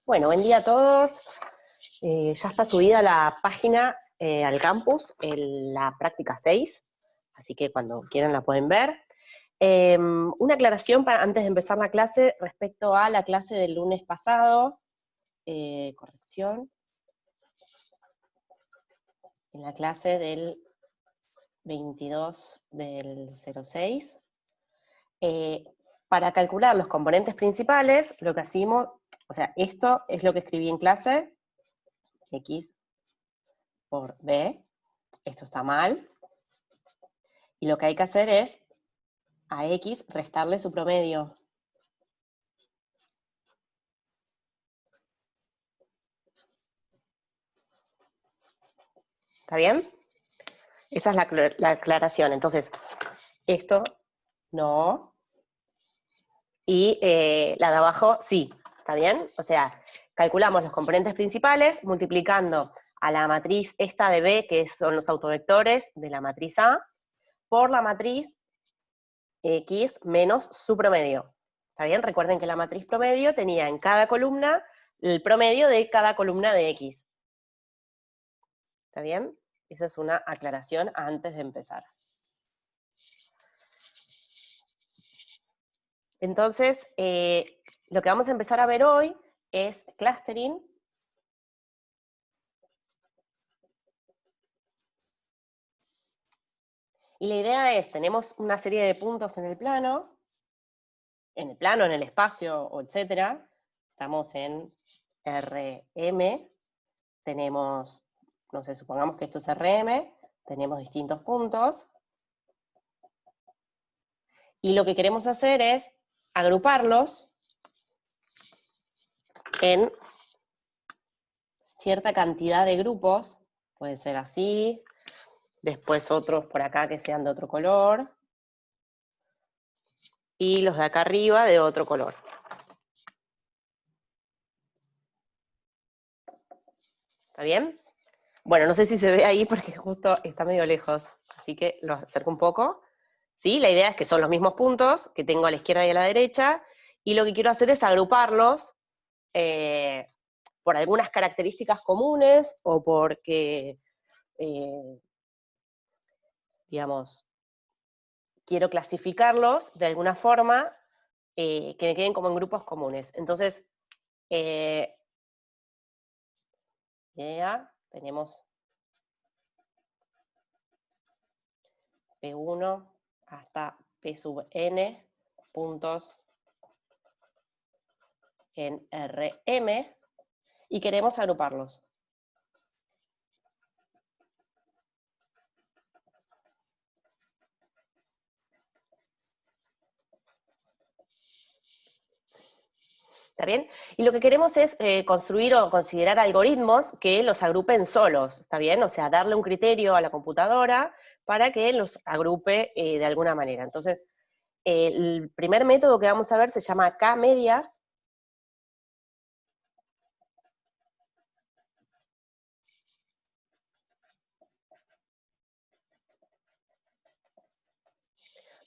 Bueno, buen día a todos. Ya está subida la página al campus, en la práctica 6, así que cuando quieran la pueden ver. Una aclaración antes de empezar la clase respecto a la clase del lunes pasado. Corrección. En la clase del 22 del 06. Para calcular los componentes principales, lo que hacemos, o sea, esto es lo que escribí en clase, X por B, esto está mal, y lo que hay que hacer es a X restarle su promedio. ¿Está bien? Esa es la aclaración. Entonces, esto no, y la de abajo sí, ¿está bien? O sea, calculamos los componentes principales multiplicando a la matriz esta de B, que son los autovectores de la matriz A, por la matriz X menos su promedio. ¿Está bien? Recuerden que la matriz promedio tenía en cada columna el promedio de cada columna de X. ¿Está bien? Esa es una aclaración antes de empezar. Entonces, lo que vamos a empezar a ver hoy es clustering. Y la idea es, tenemos una serie de puntos en el plano, en el espacio, o etcétera. Estamos en RM, tenemos, no sé, supongamos que esto es RM, tenemos distintos puntos, y lo que queremos hacer es agruparlos en cierta cantidad de grupos, puede ser así, después otros por acá que sean de otro color, y los de acá arriba de otro color. ¿Está bien? Bueno, no sé si se ve ahí porque justo está medio lejos, así que lo acerco un poco. ¿Sí? La idea es que son los mismos puntos que tengo a la izquierda y a la derecha, y lo que quiero hacer es agruparlos por algunas características comunes o porque, digamos, quiero clasificarlos de alguna forma que me queden como en grupos comunes. Entonces, tenemos P1 hasta P sub n puntos en RM y queremos agruparlos. ¿Está bien? Y lo que queremos es construir o considerar algoritmos que los agrupen solos, ¿está bien? O sea, darle un criterio a la computadora para que los agrupe de alguna manera. Entonces, el primer método que vamos a ver se llama K-medias.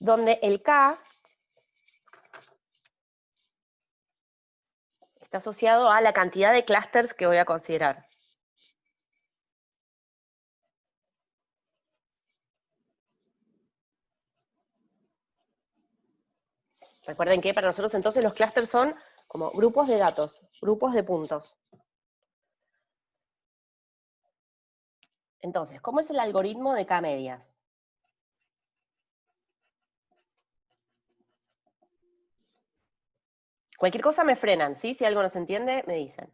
Donde el K está asociado a la cantidad de clústeres que voy a considerar. Recuerden que para nosotros entonces los clústeres son como grupos de datos, grupos de puntos. Entonces, ¿cómo es el algoritmo de K-medias? Cualquier cosa me frenan, ¿sí? Si algo no se entiende, me dicen.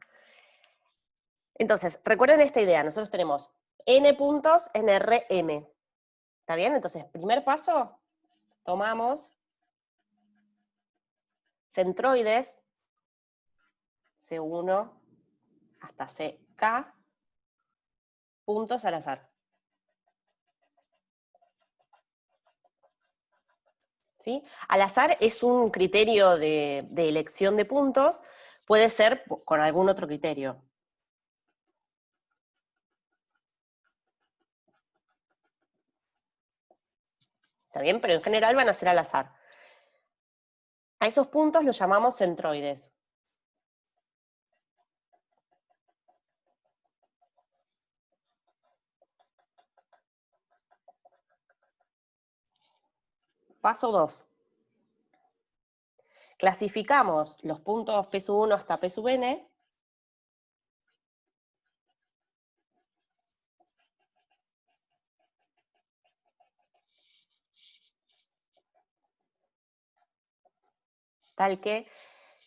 Entonces, recuerden esta idea, nosotros tenemos n puntos en Rm. ¿Está bien? Entonces, primer paso, tomamos centroides, C1 hasta CK, puntos al azar. ¿Sí? Al azar es un criterio de elección de puntos, puede ser con algún otro criterio. ¿Está bien? Pero en general van a ser al azar. A esos puntos los llamamos centroides. Paso 2. Clasificamos los puntos P sub 1 hasta P sub n tal que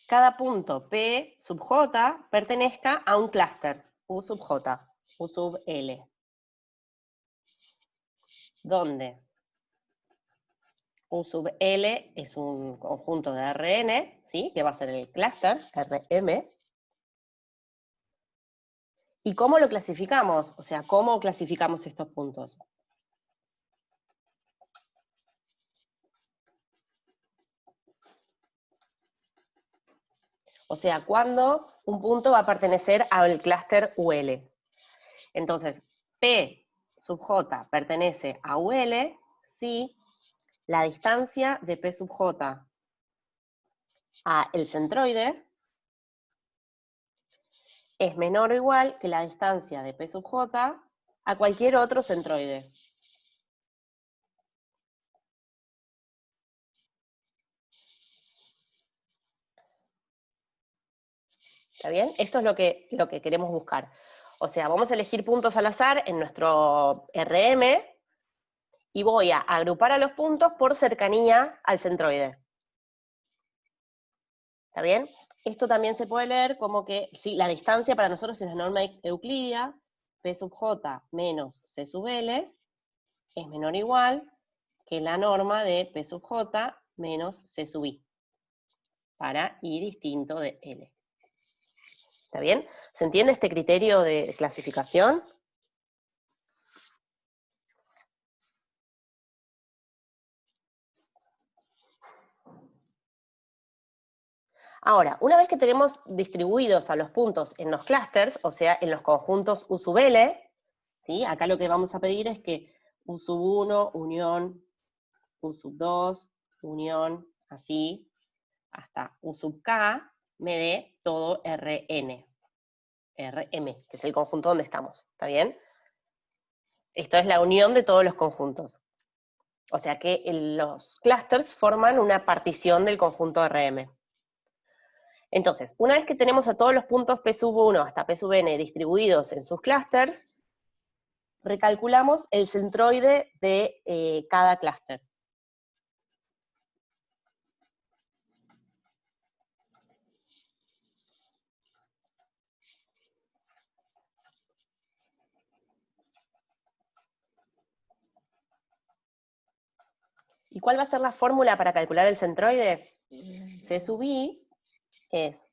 cada punto P sub j pertenezca a un clúster U sub j, U sub L, donde U sub L es un conjunto de Rn, ¿sí? Que va a ser el clúster Rm. ¿Y cómo lo clasificamos? O sea, ¿cómo clasificamos estos puntos? O sea, ¿cuándo un punto va a pertenecer al clúster UL? Entonces, P sub J pertenece a UL si la distancia de P sub J a el centroide es menor o igual que la distancia de P sub J a cualquier otro centroide. ¿Está bien? Esto es lo que queremos buscar. O sea, vamos a elegir puntos al azar en nuestro RM y voy a agrupar a los puntos por cercanía al centroide. ¿Está bien? Esto también se puede leer como que si la distancia para nosotros es la norma euclídea, P sub J menos C sub L es menor o igual que la norma de P sub J menos C sub I, para I distinto de L. ¿Está bien? ¿Se entiende este criterio de clasificación? Ahora, una vez que tenemos distribuidos a los puntos en los clústeres, o sea, en los conjuntos U sub L, ¿sí? Acá lo que vamos a pedir es que U sub 1, unión, U sub 2, unión, así, hasta U sub K, me dé todo Rn, Rm, que es el conjunto donde estamos, ¿está bien? Esto es la unión de todos los conjuntos. O sea que los clústeres forman una partición del conjunto Rm. Entonces, una vez que tenemos a todos los puntos P sub 1 hasta P sub n distribuidos en sus clústeres, recalculamos el centroide de cada clúster. ¿Y cuál va a ser la fórmula para calcular el centroide? C sub i es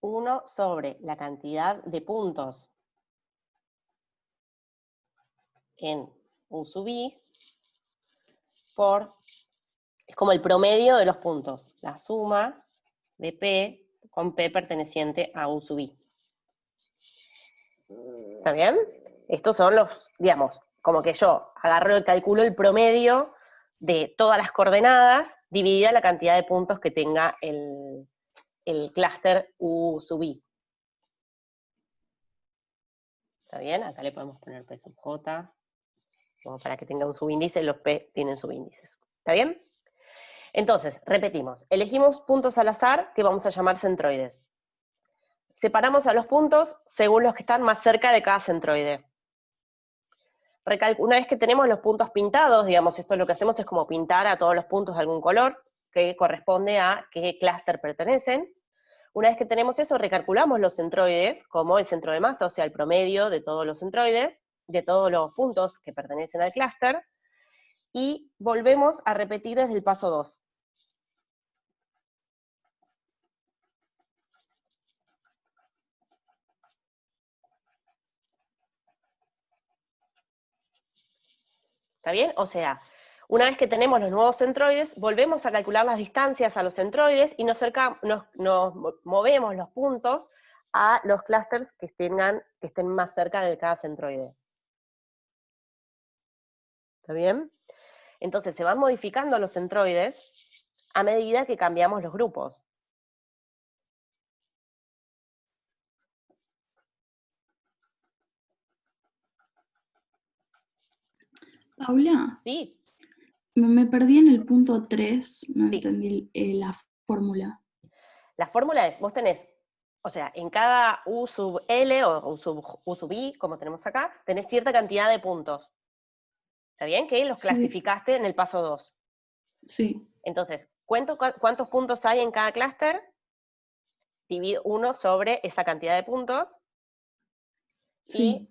1 sobre la cantidad de puntos en U sub i por, es como el promedio de los puntos, la suma de P con P perteneciente a U sub i. ¿Está bien? Estos son los, digamos, como que yo agarro y calculo el promedio de todas las coordenadas dividida la cantidad de puntos que tenga el clúster U sub i. ¿Está bien? Acá le podemos poner P sub J, como para que tenga un subíndice, los P tienen subíndices. ¿Está bien? Entonces, repetimos, elegimos puntos al azar que vamos a llamar centroides. Separamos a los puntos según los que están más cerca de cada centroide. Una vez que tenemos los puntos pintados, digamos, esto lo que hacemos es como pintar a todos los puntos de algún color que corresponde a qué clúster pertenecen. Una vez que tenemos eso, recalculamos los centroides como el centro de masa, o sea, el promedio de todos los centroides, de todos los puntos que pertenecen al clúster, y volvemos a repetir desde el paso 2. ¿Está bien? O sea, una vez que tenemos los nuevos centroides, volvemos a calcular las distancias a los centroides y nos movemos los puntos a los clústeres que estén más cerca de cada centroide. ¿Está bien? Entonces se van modificando los centroides a medida que cambiamos los grupos. Paula, ¿Sí? Me perdí en el punto 3, no Sí. entendí la fórmula. La fórmula es, vos tenés, o sea, en cada U sub L o U sub I, como tenemos acá, tenés cierta cantidad de puntos. ¿Está bien? Que los Sí, clasificaste en el paso 2. sí, Entonces, ¿cuántos puntos hay en cada clúster? Divido 1 sobre esa cantidad de puntos. Y sí.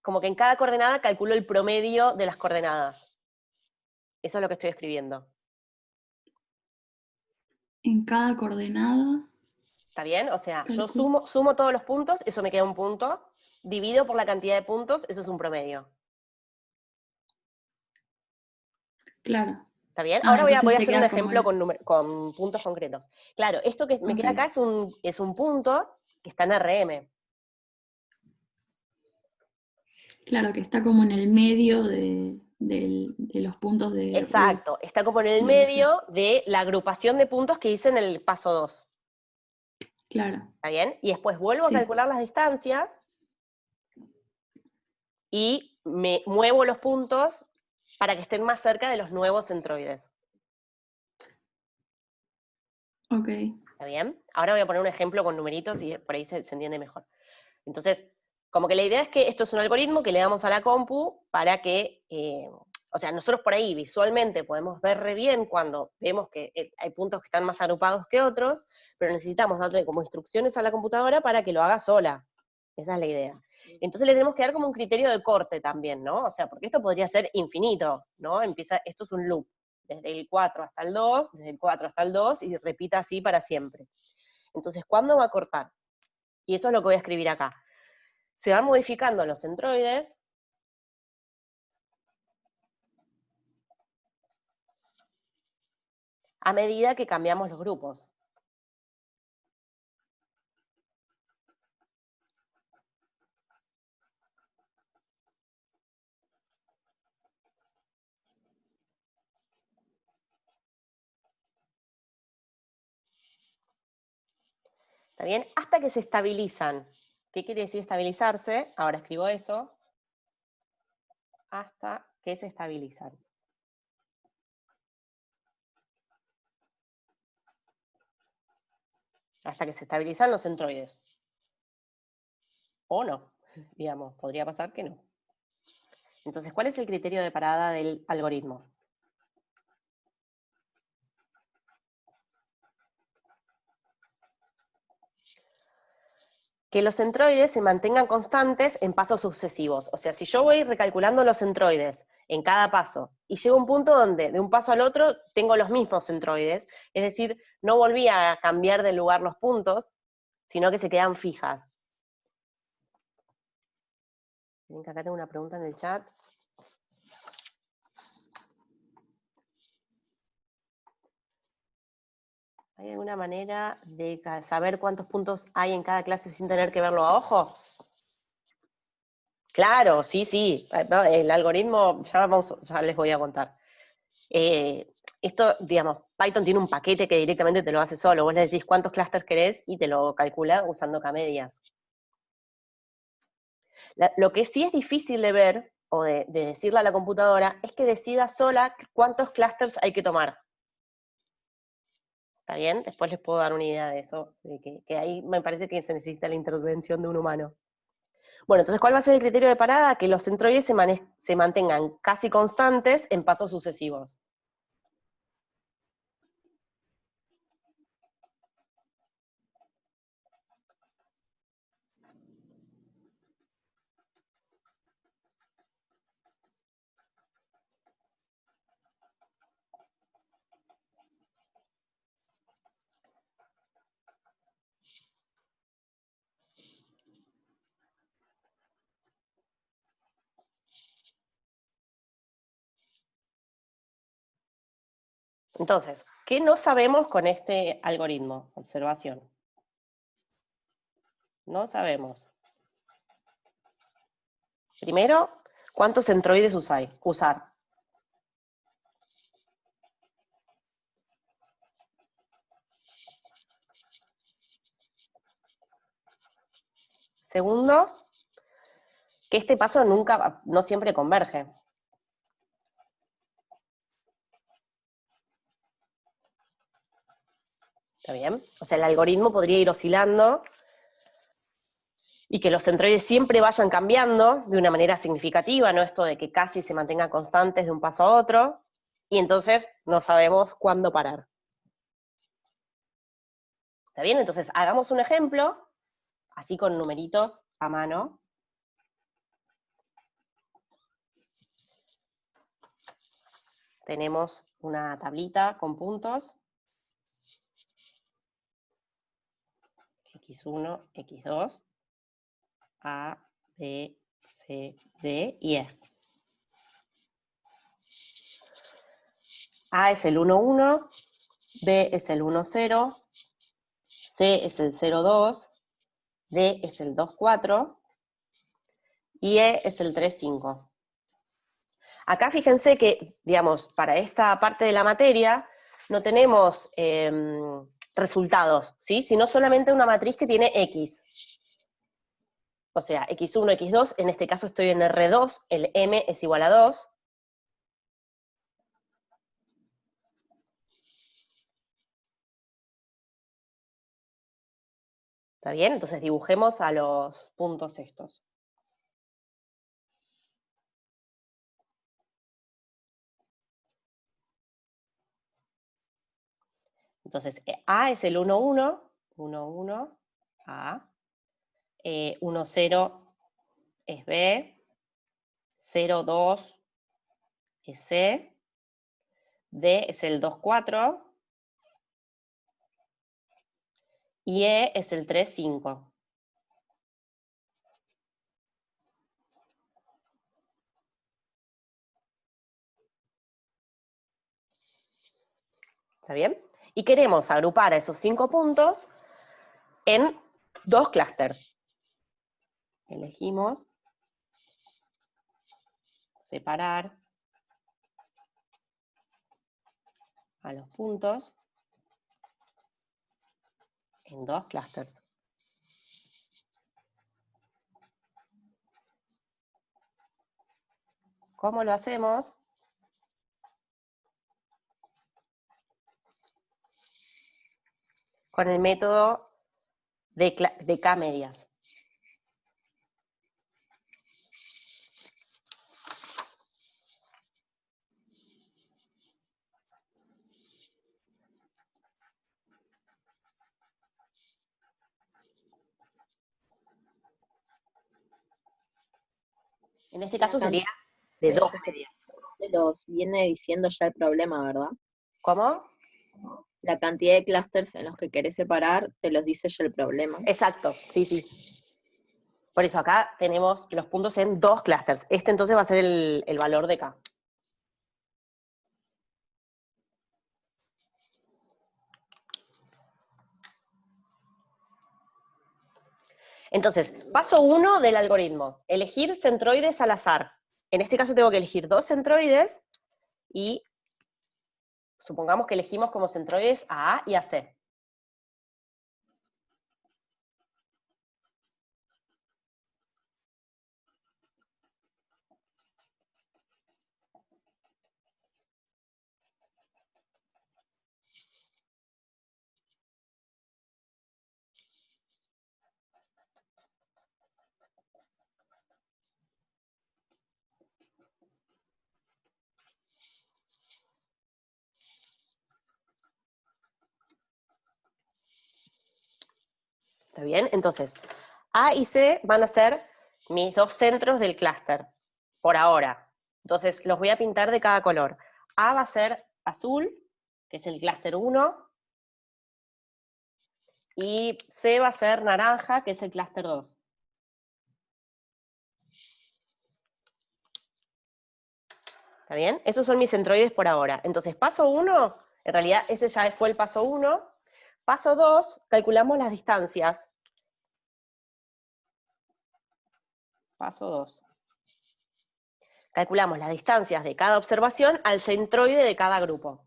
como que en cada coordenada calculo el promedio de las coordenadas. Eso es lo que estoy escribiendo. En cada coordenada, ¿Está bien? O sea, yo calculo. sumo todos los puntos, eso me queda un punto. Divido por la cantidad de puntos, eso es un promedio. Claro. ¿Está bien? Ah, Ahora voy entonces a te hacer un queda como ejemplo el... con puntos concretos. Claro, esto que me Ok, queda acá es un punto que está en RM. claro, que está como en el medio de los puntos Exacto, está como en el del eje. medio de la agrupación de puntos que hice en el paso 2. Claro, ¿Está bien? Y después vuelvo a sí, calcular las distancias y me muevo los puntos para que estén más cerca de los nuevos centroides. ok. ¿Está bien? Ahora voy a poner un ejemplo con numeritos y por ahí se entiende mejor. Entonces, como que la idea es que esto es un algoritmo que le damos a la compu para que, o sea, nosotros por ahí visualmente podemos ver re bien cuando vemos que hay puntos que están más agrupados que otros, pero necesitamos darle como instrucciones a la computadora para que lo haga sola. Esa es la idea. Entonces le tenemos que dar como un criterio de corte también, ¿no? O sea, porque esto podría ser infinito, ¿no? Esto es un loop, desde el 4 hasta el 2, desde el 4 hasta el 2, y repita así para siempre. Entonces, ¿cuándo va a cortar? Y eso es lo que voy a escribir acá. Se van modificando los centroides a medida que cambiamos los grupos. ¿Está bien? Hasta que se estabilizan. ¿Qué quiere decir estabilizarse? Ahora escribo eso. Hasta que se estabilizan. Hasta que se estabilizan los centroides. O no, digamos, podría pasar que no. Entonces, ¿cuál es el criterio de parada del algoritmo? Que los centroides se mantengan constantes en pasos sucesivos. O sea, si yo voy recalculando los centroides en cada paso y llego a un punto donde de un paso al otro tengo los mismos centroides, es decir, no volví a cambiar de lugar los puntos, sino que se quedan fijas. Miren que acá tengo una pregunta en el chat. ¿Hay alguna manera de saber cuántos puntos hay en cada clase sin tener que verlo a ojo? Claro, sí, sí. El algoritmo, ya les voy a contar. Esto, digamos, Python tiene un paquete que directamente te lo hace solo. Vos le decís cuántos clústeres querés y te lo calcula usando kmedias. Lo que sí es difícil de ver, o de decirle a la computadora, es que decida sola cuántos clústeres hay que tomar. ¿Está bien? Después les puedo dar una idea de eso, de que ahí me parece que se necesita la intervención de un humano. Bueno, entonces, ¿cuál va a ser el criterio de parada? Que los centroides se mantengan casi constantes en pasos sucesivos. Entonces, ¿qué no sabemos con este algoritmo? Observación. No sabemos. Primero, ¿cuántos centroides usar? Segundo, que este paso no siempre converge. ¿Está bien? O sea, el algoritmo podría ir oscilando y que los centroides siempre vayan cambiando de una manera significativa, no esto de que casi se mantengan constantes de un paso a otro, y entonces no sabemos cuándo parar. ¿Está bien? Entonces, hagamos un ejemplo, así con numeritos a mano. Tenemos una tablita con puntos. X1, X2, A, B, C, D y E. A es el 1, 1, B es el 1, 0, C es el 0, 2, D es el 2, 4 y E es el 3, 5. Acá fíjense que, digamos, para esta parte de la materia no tenemos resultados, ¿sí? Sino solamente una matriz que tiene X. O sea, X1, X2, en este caso estoy en R2, el M es igual a 2. ¿Está bien? Entonces dibujemos a los puntos estos. Entonces, A es el 1, 1, 1, 1, A. 1, 0 es B. 0, 2 es C. D es el 2, 4. Y E es el 3, 5. ¿Está bien? Y queremos agrupar a esos 5 puntos en 2 clústeres. Elegimos separar a los puntos en 2 clústeres. ¿Cómo lo hacemos? Con el método de K-medias. En este caso sería de 2 medias. Te los viene diciendo ya el problema, ¿verdad? ¿Cómo? La cantidad de clústeres en los que querés separar te los dice ya el problema. Exacto, sí, sí. Por eso acá tenemos los puntos en 2 clústeres. Este entonces va a ser el valor de K. Entonces, paso 1 del algoritmo, elegir centroides al azar. En este caso tengo que elegir 2 centroides y supongamos que elegimos como centroides a A y a C. ¿Está bien? Entonces, A y C van a ser mis 2 centros del clúster, por ahora. Entonces, los voy a pintar de cada color. A va a ser azul, que es el clúster 1, y C va a ser naranja, que es el clúster 2. ¿Está bien? Esos son mis centroides por ahora. Entonces, paso 1, en realidad ese ya fue el paso 1. Paso 2, calculamos las distancias. Paso 2. Calculamos las distancias de cada observación al centroide de cada grupo.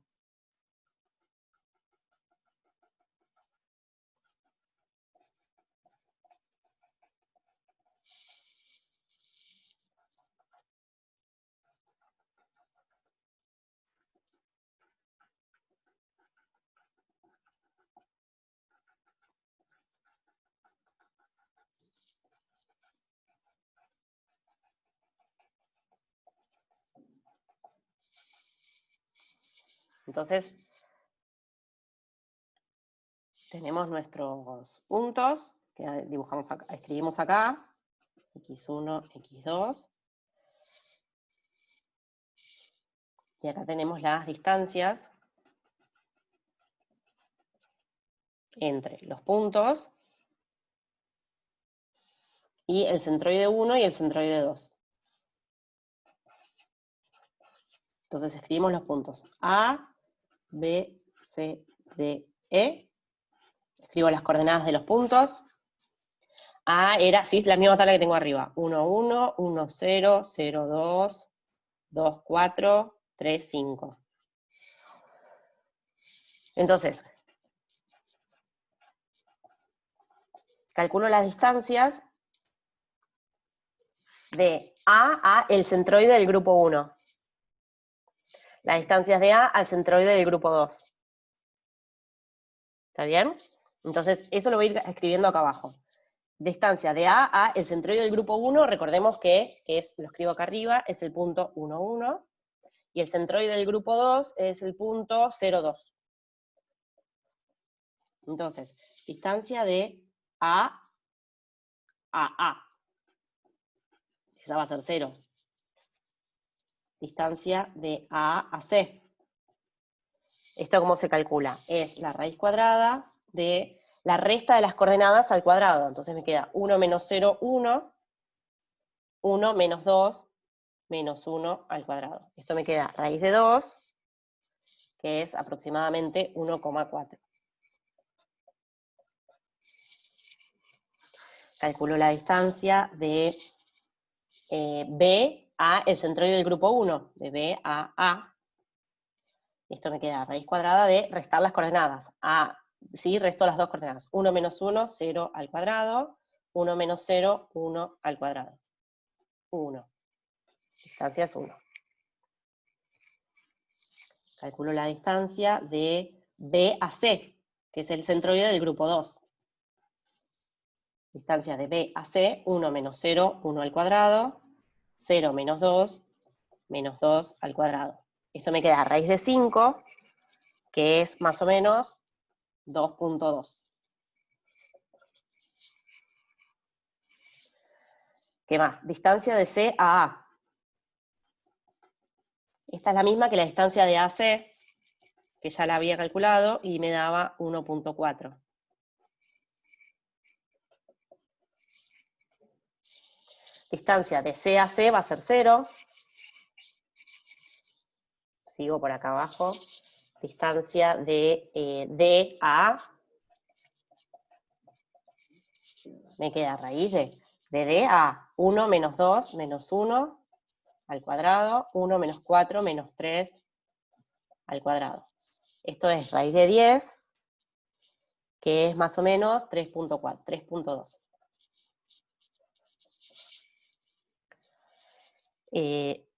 Entonces, tenemos nuestros puntos, que dibujamos acá, escribimos acá, x1, x2. Y acá tenemos las distancias entre los puntos y el centroide 1 y el centroide 2. Entonces escribimos los puntos A, B, C, D, E. Escribo las coordenadas de los puntos. A era, sí, la misma tabla que tengo arriba. 1, 1, 1, 0, 0, 2, 2, 4, 3, 5. Entonces, calculo las distancias de A a el centroide del grupo 1. Las distancias de A al centroide del grupo 2. ¿Está bien? Entonces, eso lo voy a ir escribiendo acá abajo. Distancia de A a el centroide del grupo 1, recordemos que es, lo escribo acá arriba, es el punto 1, 1. Y el centroide del grupo 2 es el punto 0, 2. Entonces, distancia de A a A. Esa va a ser 0. Distancia de A a C. ¿Esto cómo se calcula? Es la raíz cuadrada de la resta de las coordenadas al cuadrado. Entonces me queda 1 menos 0, 1, 1 menos 2, menos 1 al cuadrado. Esto me queda raíz de 2, que es aproximadamente 1,4. Calculo la distancia de B a el centroide del grupo 1, de B a A. Esto me queda raíz cuadrada de restar las coordenadas. Sí, resto las dos coordenadas. 1 menos 1, 0 al cuadrado. 1 menos 0, 1 al cuadrado. 1. Distancia es 1. Calculo la distancia de B a C, que es el centroide del grupo 2. Distancia de B a C, 1 menos 0, 1 al cuadrado. 0 menos 2 al cuadrado. Esto me queda raíz de 5, que es más o menos 2.2. ¿Qué más? Distancia de C a A. Esta es la misma que la distancia de AC, que ya la había calculado, y me daba 1.4. Distancia de C a C va a ser 0. Sigo por acá abajo. Distancia de D a A. Me queda raíz de D a 1 menos 2 menos 1 al cuadrado, 1 menos 4 menos 3 al cuadrado. Esto es raíz de 10, que es más o menos 3.4, 3.2.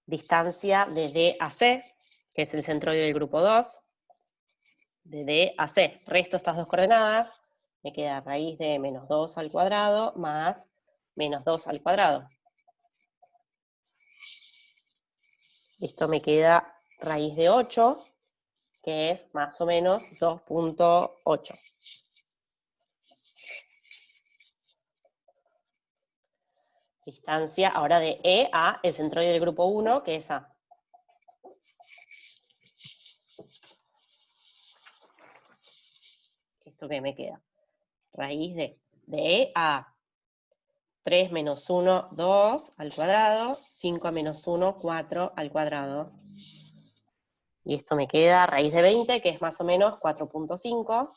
Distancia de D a C, que es el centroide del grupo 2, de D a C. Resto estas dos coordenadas, me queda raíz de menos 2 al cuadrado más menos 2 al cuadrado. Esto me queda raíz de 8, que es más o menos 2.8. Distancia ahora de E a el centroide del grupo 1, que es A. ¿Esto qué me queda? Raíz de E a 3 menos 1, 2 al cuadrado, 5 menos 1, 4 al cuadrado. Y esto me queda raíz de 20, que es más o menos 4.5.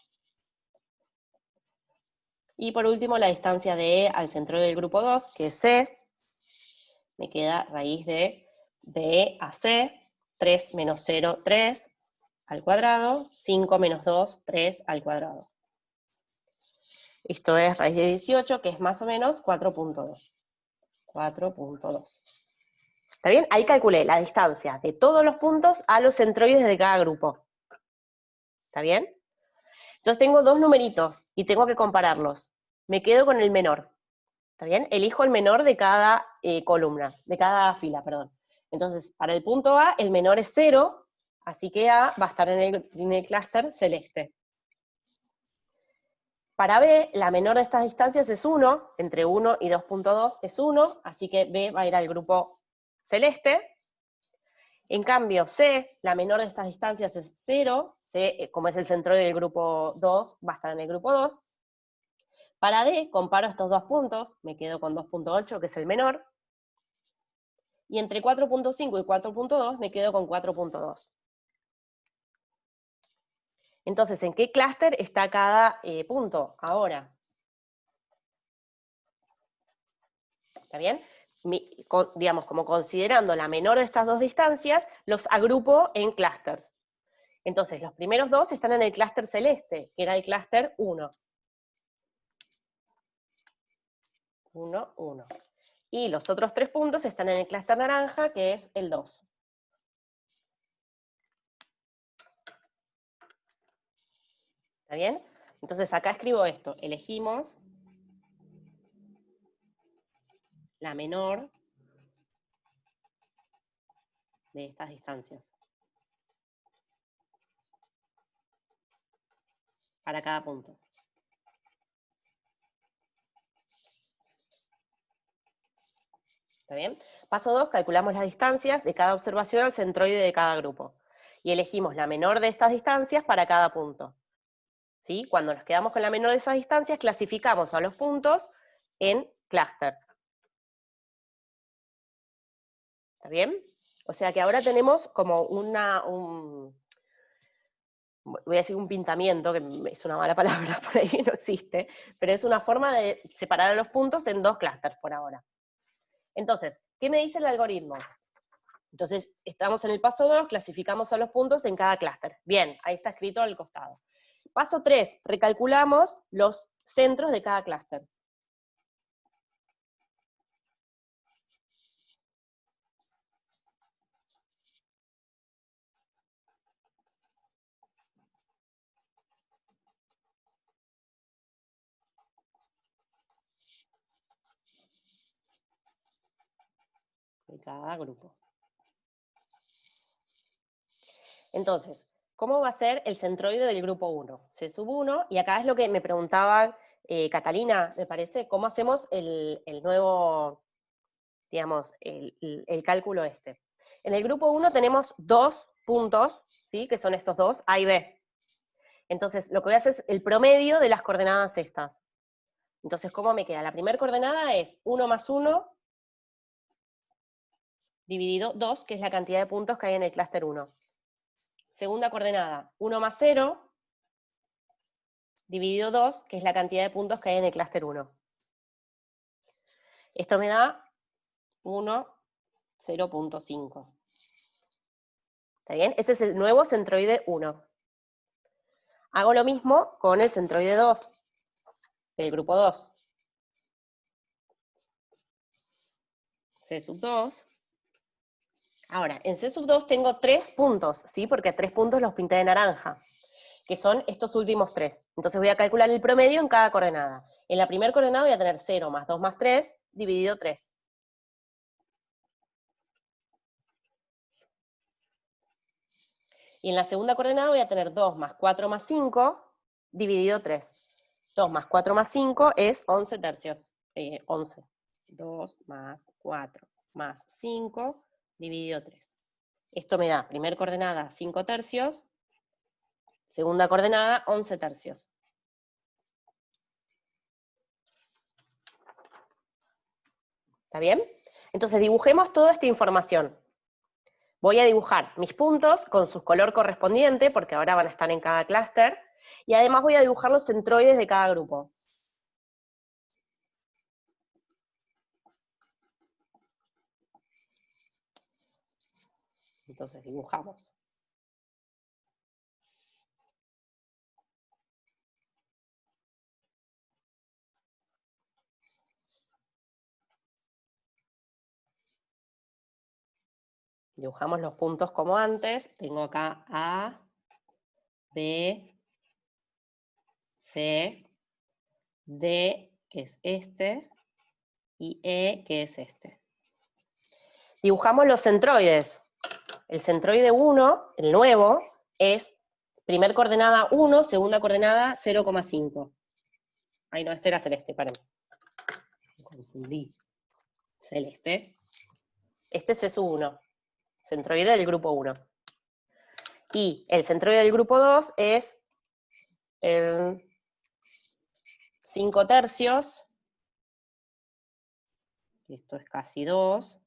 Y por último, la distancia de E al centroide del grupo 2, que es C. Me queda raíz de E a C, 3 menos 0, 3 al cuadrado, 5 menos 2, 3 al cuadrado. Esto es raíz de 18, que es más o menos 4.2. 4.2. ¿Está bien? Ahí calculé la distancia de todos los puntos a los centroides de cada grupo. ¿Está bien? Entonces tengo dos numeritos y tengo que compararlos. Me quedo con el menor. ¿Está bien? Elijo el menor de cada columna, de cada fila, perdón. Entonces, para el punto A, el menor es 0, Así que A va a estar en el clúster celeste. Para B, la menor de estas distancias es 1, entre 1 y 2.2 es 1, así que B va a ir al grupo celeste. En cambio, C, la menor de estas distancias es 0, C, como es el centroide del grupo 2, va a estar en el grupo 2. Para D, comparo estos dos puntos, me quedo con 2.8, que es el menor, y entre 4.5 y 4.2 me quedo con 4.2. Entonces, ¿en qué clúster está cada punto ahora? ¿Está bien? Digamos, como considerando la menor de estas dos distancias, los agrupo en clústeres. Entonces, los primeros dos están en el clúster celeste, que era el clúster 1. 1, 1. Y los otros 3 puntos están en el clúster naranja, que es el 2. ¿Está bien? Entonces acá escribo esto, elegimos la menor de estas distancias para cada punto. ¿Está bien? Paso 2, calculamos las distancias de cada observación al centroide de cada grupo. Y elegimos la menor de estas distancias para cada punto. ¿Sí? Cuando nos quedamos con la menor de esas distancias, clasificamos a los puntos en clústeres. ¿Está bien? O sea que ahora tenemos como voy a decir un pintamiento, que es una mala palabra, por ahí no existe, pero es una forma de separar a los puntos en dos clústeres por ahora. Entonces, ¿qué me dice el algoritmo? Entonces, estamos en el paso 2, clasificamos a los puntos en cada clúster. Bien, ahí está escrito al costado. Paso 3, recalculamos los centros de cada clúster. De cada grupo. Entonces, ¿cómo va a ser el centroide del grupo 1? C sub 1, y acá es lo que me preguntaba Catalina, me parece, ¿cómo hacemos el nuevo, digamos, el cálculo este? En el grupo 1 tenemos 2 puntos, ¿sí? Que son estos dos, A y B. Entonces, lo que voy a hacer es el promedio de las coordenadas estas. Entonces, ¿cómo me queda? La primera coordenada es 1 más 1 dividido 2, que es la cantidad de puntos que hay en el clúster 1. Segunda coordenada, 1 más 0 dividido 2, que es la cantidad de puntos que hay en el clúster 1. Esto me da 1, 0.5. ¿Está bien? Ese es el nuevo centroide 1. Hago lo mismo con el centroide 2, del grupo 2. C sub 2. Ahora, en C sub 2 tengo 3 puntos, ¿sí? Porque 3 puntos los pinté de naranja, que son estos últimos 3. Entonces voy a calcular el promedio en cada coordenada. En la primera coordenada voy a tener 0 más 2 más 3, dividido 3. Y en la segunda coordenada voy a tener 2 más 4 más 5, dividido 3. 2 más 4 más 5 es 11 tercios. 11. 2 más 4 más 5, dividido 3. Esto me da, primera coordenada, 5 tercios. Segunda coordenada, 11 tercios. ¿Está bien? Entonces dibujemos toda esta información. Voy a dibujar mis puntos con su color correspondiente, porque ahora van a estar en cada clúster, y además voy a dibujar los centroides de cada grupo. Entonces dibujamos. Dibujamos los puntos como antes. Tengo acá A, B, C, D, que es este, y E, que es este. Dibujamos los centroides. el centroide 1, el nuevo, es primer coordenada 1, segunda coordenada 0,5. Ay, no, este era celeste, paren. Me confundí. Celeste. Este es C1, centroide del grupo 1. Y el centroide del grupo 2 es el 5 tercios, esto es casi 2,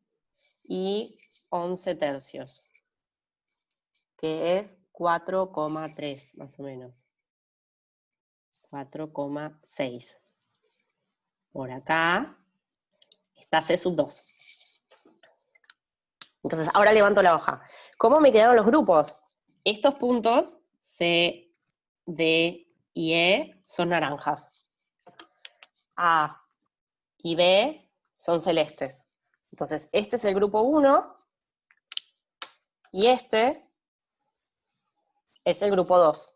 y 11 tercios, que es 4,3 más o menos. 4,6. Por acá está C2. Entonces, ahora levanto la hoja. ¿Cómo me quedaron los grupos? Estos puntos, C, D y E, son naranjas. A y B son celestes. Entonces, este es el grupo 1 y este es el grupo 2.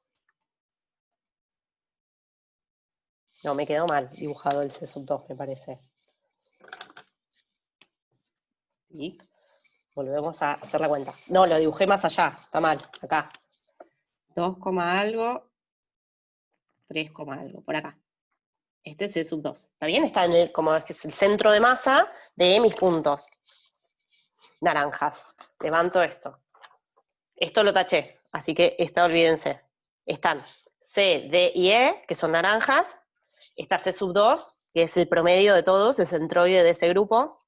No, me quedó mal dibujado el C2, me parece. Y volvemos a hacer la cuenta. No, lo dibujé más allá, está mal, acá. 2, algo, 3, algo, por acá. Este es C2. ¿Está bien? Está en como es que es el centro de masa de mis puntos. Naranjas. Levanto esto. Esto lo taché, así que esta olvídense. Están C, D y E, que son naranjas. Está C2, que es el promedio de todos, el centroide de ese grupo.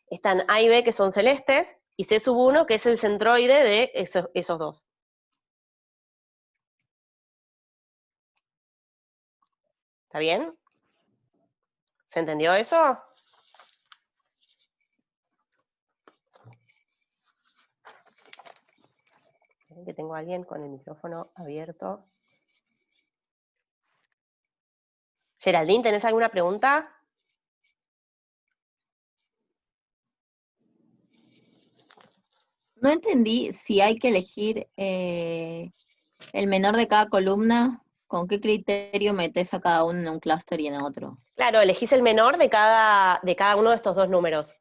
Están A y B, que son celestes, y C1, que es el centroide de esos dos. ¿Está bien? ¿Se entendió eso? Que tengo a alguien con el micrófono abierto. Geraldine, ¿tenés alguna pregunta? No entendí si hay que elegir el menor de cada columna, ¿con qué criterio metes a cada uno en un clúster y en otro? Claro, elegís el menor de cada uno de estos dos números.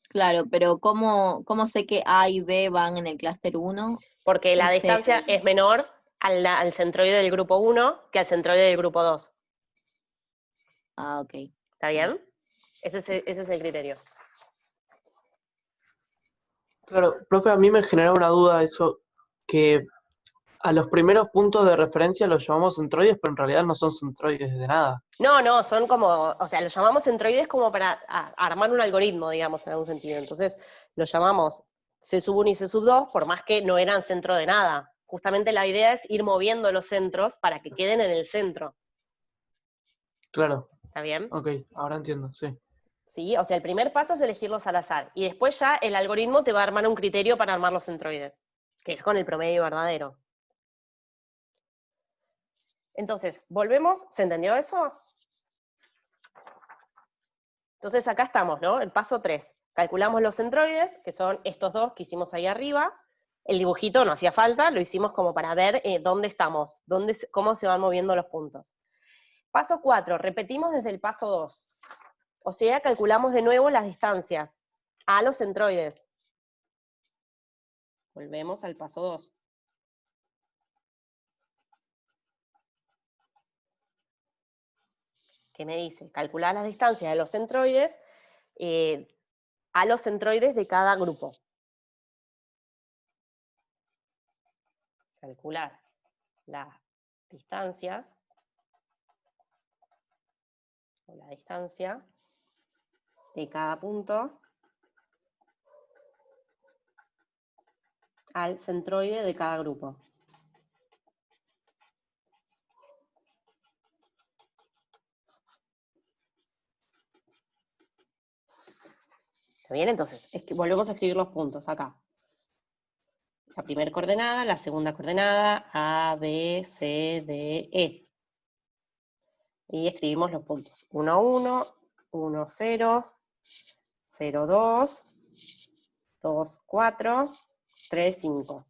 Claro, pero ¿cómo sé que A y B van en el clúster 1? Porque la Y C. distancia es menor al centroide del grupo 1 que al centroide del grupo 2. Ah, ok. ¿Está bien? Ese es el criterio. Claro, profe, a mí me genera una duda eso, que a los primeros puntos de referencia los llamamos centroides, pero en realidad no son centroides de nada. No, son como, o sea, los llamamos centroides como para armar un algoritmo, digamos, en algún sentido. Entonces, los llamamos C1 y C2, por más que no eran centro de nada. Justamente la idea es ir moviendo los centros para que queden en el centro. Claro, ¿Está bien? ok, ahora entiendo, sí. ¿Sí? O sea, el primer paso es elegirlos al azar. Y después ya el algoritmo te va a armar un criterio para armar los centroides, que es con el promedio verdadero. Entonces, volvemos, ¿se entendió eso? Entonces acá estamos, ¿no? El paso 3. Calculamos los centroides, que son estos dos que hicimos ahí arriba. El dibujito no hacía falta, lo hicimos como para ver dónde estamos, cómo se van moviendo los puntos. Paso 4, repetimos desde el paso 2. O sea, calculamos de nuevo las distancias a los centroides. Volvemos al paso 2. ¿Qué me dice? Calcular las distancias de los centroides a los centroides de cada grupo. Calcular las distancias, o la distancia de cada punto al centroide de cada grupo. ¿Está bien? Entonces, volvemos a escribir los puntos acá. La primera coordenada, la segunda coordenada, A, B, C, D, E. Y escribimos los puntos. 1, 1, 1, 0, 0, 2, 2, 4, 3, 5.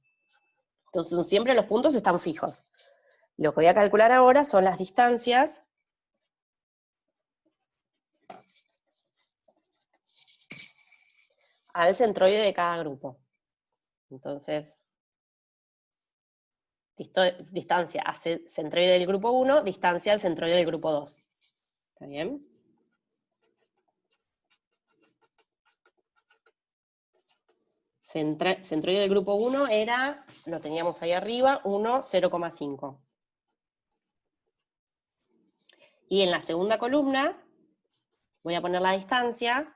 Entonces, siempre los puntos están fijos. Lo que voy a calcular ahora son las distancias al centroide de cada grupo. Entonces, distancia a centroide del grupo 1, distancia al centroide del grupo 2. ¿Está bien? Centroide del grupo 1 era, lo teníamos ahí arriba, 1, 0,5. Y en la segunda columna voy a poner la distancia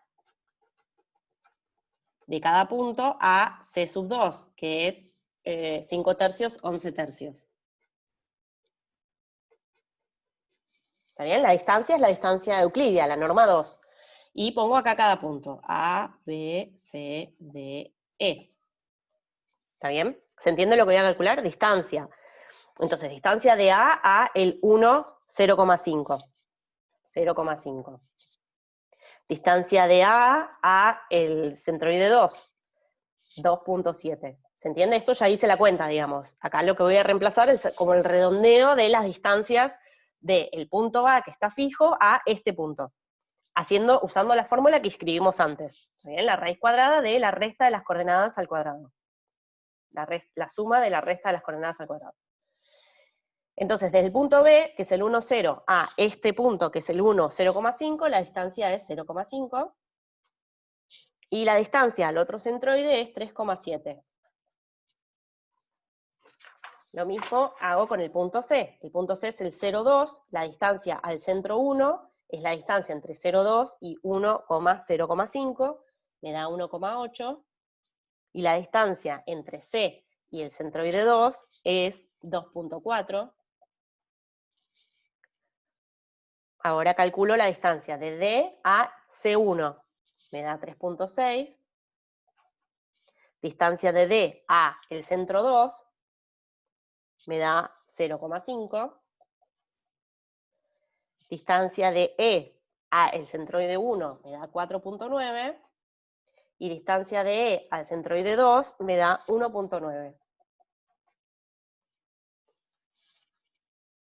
de cada punto a C sub 2, que es 5 tercios, 11 tercios. ¿Está bien? La distancia es la distancia euclidia, la norma 2. Y pongo acá cada punto. A, B, C, D, E. ¿Está bien? ¿Se entiende lo que voy a calcular? Distancia. Entonces, distancia de A a el 1, 0,5. 0,5. Distancia de A a el centroide 2. 2,7. ¿Se entiende? Esto ya hice la cuenta, digamos. Acá lo que voy a reemplazar es como el redondeo de las distancias del punto A, que está fijo, a este punto. Usando la fórmula que escribimos antes. ¿Bien? La raíz cuadrada de la resta de las coordenadas al cuadrado. La suma de la resta de las coordenadas al cuadrado. Entonces, desde el punto B, que es el 1, 0, a este punto, que es el 1, 0,5, la distancia es 0,5. Y la distancia al otro centroide es 3,7. Lo mismo hago con el punto C. El punto C es el 0,2, la distancia al centro 1 es la distancia entre 0,2 y 1,0,5, me da 1,8, y la distancia entre C y el centroide 2 es 2,4. Ahora calculo la distancia de D a C1, me da 3,6. Distancia de D a el centro 2, me da 0,5. Distancia de E a el centroide 1 me da 4,9. Y distancia de E al centroide 2 me da 1,9.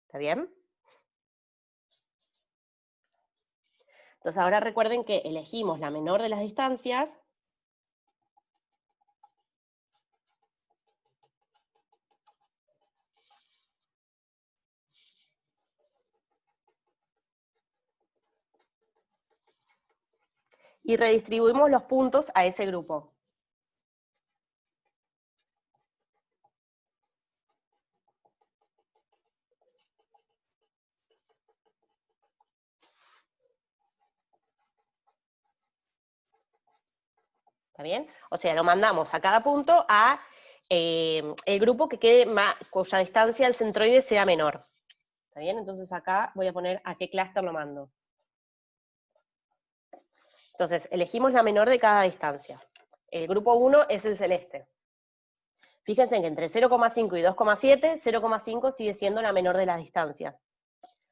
¿Está bien? Entonces ahora recuerden que elegimos la menor de las distancias. Y redistribuimos los puntos a ese grupo. ¿Está bien? O sea, lo mandamos a cada punto a el grupo que quede cuya distancia al centroide sea menor. ¿Está bien? Entonces acá voy a poner a qué clúster lo mando. Entonces, elegimos la menor de cada distancia. El grupo 1 es el celeste. Fíjense que entre 0,5 y 2,7, 0,5 sigue siendo la menor de las distancias.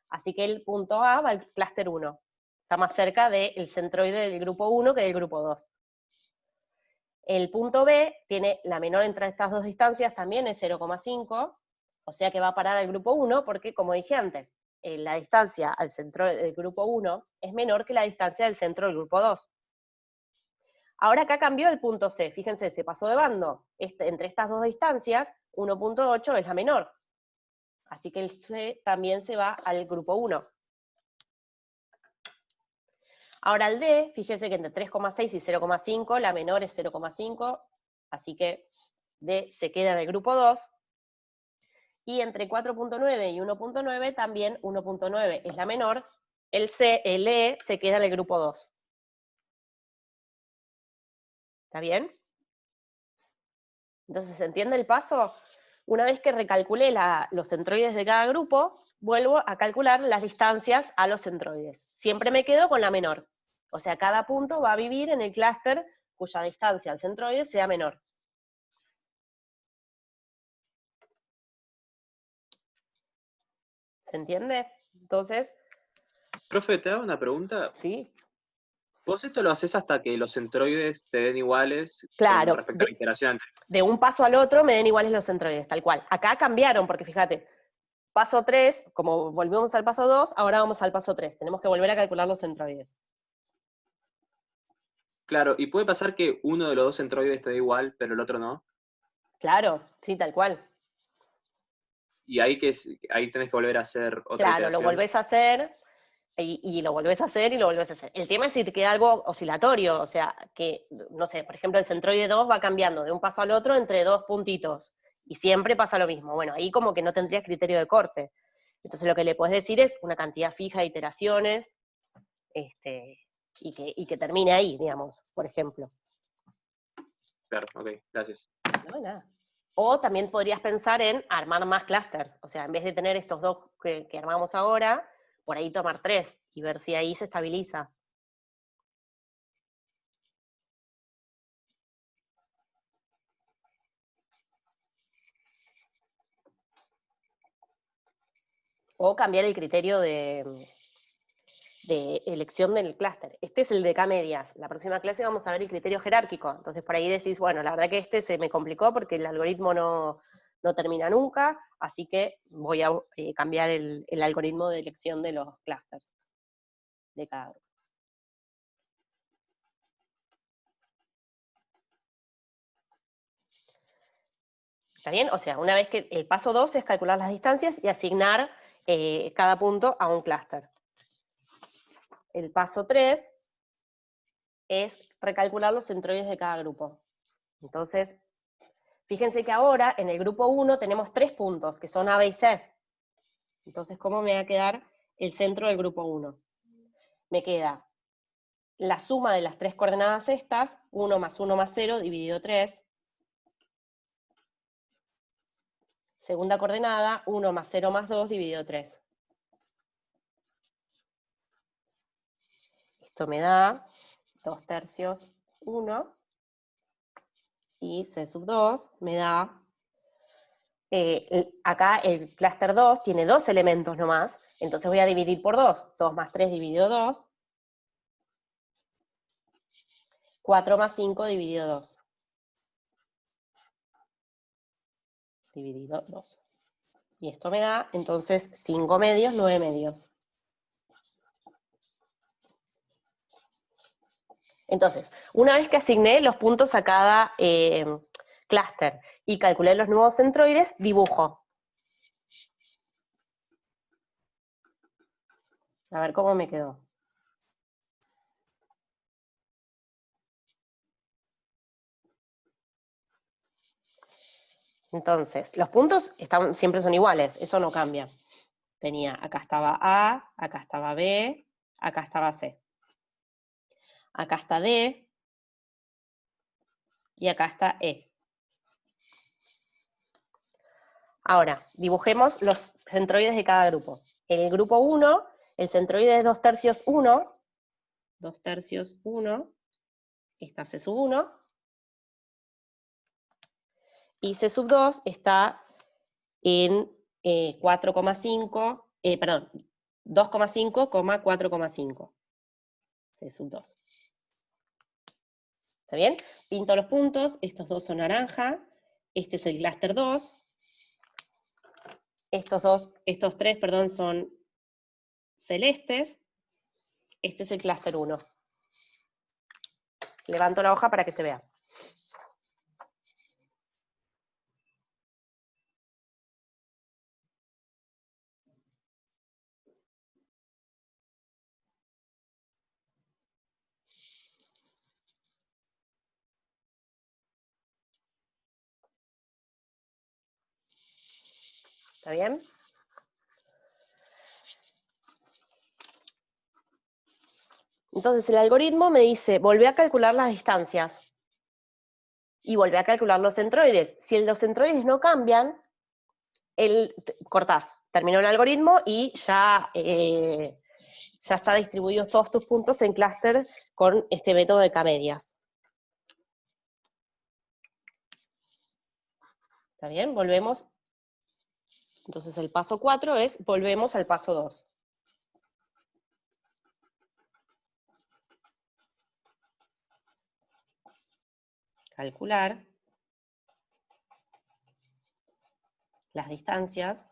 Así que el punto A va al clúster 1. Está más cerca del centroide del grupo 1 que del grupo 2. El punto B tiene la menor entre estas dos distancias, también es 0,5, o sea que va a parar al grupo 1, porque como dije antes, la distancia al centro del grupo 1 es menor que la distancia del centro del grupo 2. Ahora acá cambió el punto C, fíjense, se pasó de bando. Entre estas dos distancias, 1,8 es la menor. Así que el C también se va al grupo 1. Ahora el D, fíjense que entre 3,6 y 0,5, la menor es 0,5, así que D se queda en el grupo 2. Y entre 4,9 y 1,9 también 1,9 es la menor, el E se queda en el grupo 2. ¿Está bien? Entonces, ¿se entiende el paso? Una vez que recalculé los centroides de cada grupo, vuelvo a calcular las distancias a los centroides. Siempre me quedo con la menor. O sea, cada punto va a vivir en el clúster cuya distancia al centroide sea menor. ¿Se entiende? Entonces... Profe, ¿te hago una pregunta? Sí. ¿Vos esto lo haces hasta que los centroides te den iguales Claro, con respecto a la iteración anterior? De un paso al otro me den iguales los centroides, tal cual. Acá cambiaron, porque fíjate, paso 3, como volvemos al paso 2, ahora vamos al paso 3. Tenemos que volver a calcular los centroides. Claro, y puede pasar que uno de los dos centroides esté igual, pero el otro no. Claro, sí, tal cual. Y ahí tenés que volver a hacer otra Claro, lo iteración. volvés a hacer y lo volvés a hacer y lo volvés a hacer. El tema es si te queda algo oscilatorio, o sea, que, no sé, por ejemplo, el centroide 2 va cambiando de un paso al otro entre dos puntitos, y siempre pasa lo mismo. Bueno, ahí como que no tendrías criterio de corte. Entonces lo que le podés decir es una cantidad fija de iteraciones, y que termine ahí, digamos, por ejemplo. Claro, ok, gracias. No, nada. O también podrías pensar en armar más clusters, o sea, en vez de tener estos dos que armamos ahora, por ahí tomar 3 y ver si ahí se estabiliza. O cambiar el criterio de elección del clúster. Este es el de K-medias. La próxima clase vamos a ver el criterio jerárquico. Entonces por ahí decís, bueno, la verdad que este se me complicó porque el algoritmo no termina nunca, así que voy a cambiar el algoritmo de elección de los clústeres de cada grupo. ¿Está bien? O sea, una vez que el paso 2 es calcular las distancias y asignar cada punto a un clúster. El paso 3 es recalcular los centroides de cada grupo. Entonces, fíjense que ahora en el grupo 1 tenemos 3 puntos, que son A, B y C. Entonces, ¿cómo me va a quedar el centro del grupo 1? Me queda la suma de las 3 coordenadas estas, 1 más 1 más 0 dividido 3. Segunda coordenada, 1 más 0 más 2 dividido 3. Esto me da 2/3, 1, y C sub 2 me da, acá el clúster 2 tiene 2 elementos nomás, entonces voy a dividir por 2, 2 más 3 dividido 2, 4 más 5 dividido 2, dividido 2. Y esto me da, entonces, 5 medios, 9 medios. Entonces, una vez que asigné los puntos a cada clúster y calculé los nuevos centroides, dibujo. A ver cómo me quedó. Entonces, los puntos siempre son iguales, eso no cambia. Acá estaba A, acá estaba B, acá estaba C. Acá está D, y acá está E. Ahora, dibujemos los centroides de cada grupo. En el grupo 1, el centroide es 2/3, 1, 2/3, 1, esta C sub 1, y C sub 2 está en 4,5, perdón, 2,5, 4,5. C sub 2. ¿Está bien? Pinto los puntos, estos dos son naranja, este es el clúster 2, estos tres, perdón, son celestes, este es el clúster 1. Levanto la hoja para que se vea. ¿Está bien? Entonces el algoritmo me dice, volvé a calcular las distancias. Y volvé a calcular los centroides. Si los centroides no cambian, cortás. Terminó el algoritmo y ya está distribuidos todos tus puntos en clúster con este método de K-medias. ¿Está bien? Volvemos. Entonces el paso 4 es, volvemos al paso 2. Calcular las distancias.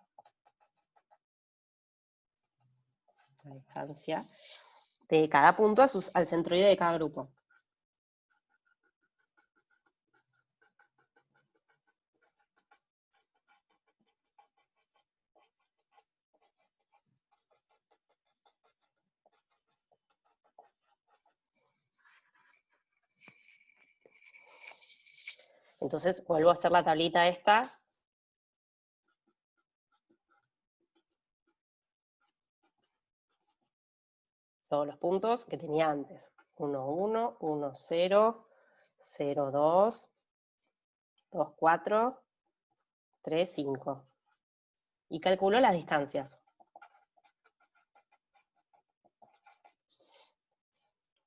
La distancia de cada punto al centroide de cada grupo. Entonces vuelvo a hacer la tablita esta. Todos los puntos que tenía antes. 1, 1, 1, 0, 0, 2, 2, 4, 3, 5. Y calculo las distancias.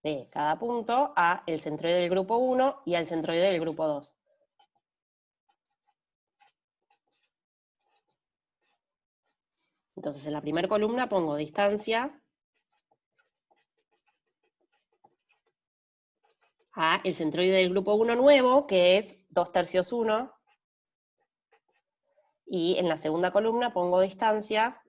De cada punto a el centroide del grupo 1 y al centroide del grupo 2. Entonces en la primera columna pongo distancia a el centroide del grupo 1 nuevo, que es 2/3 1. Y en la segunda columna pongo distancia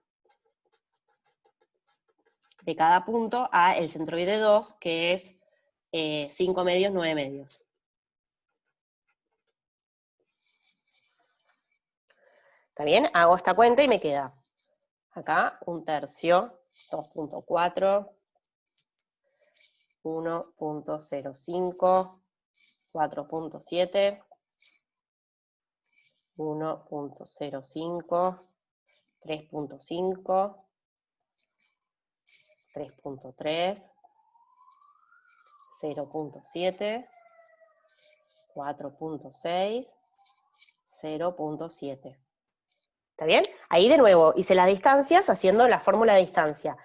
de cada punto a el centroide 2, que es 5 medios, 9 medios. ¿Está bien? Hago esta cuenta y me queda acá 1/3, 2.4, 1.05, 4.7, 1.05, 3.5, 3.3, 0.7, 4.6, 0.7. ¿Está bien? Ahí de nuevo hice las distancias haciendo la fórmula de distancia.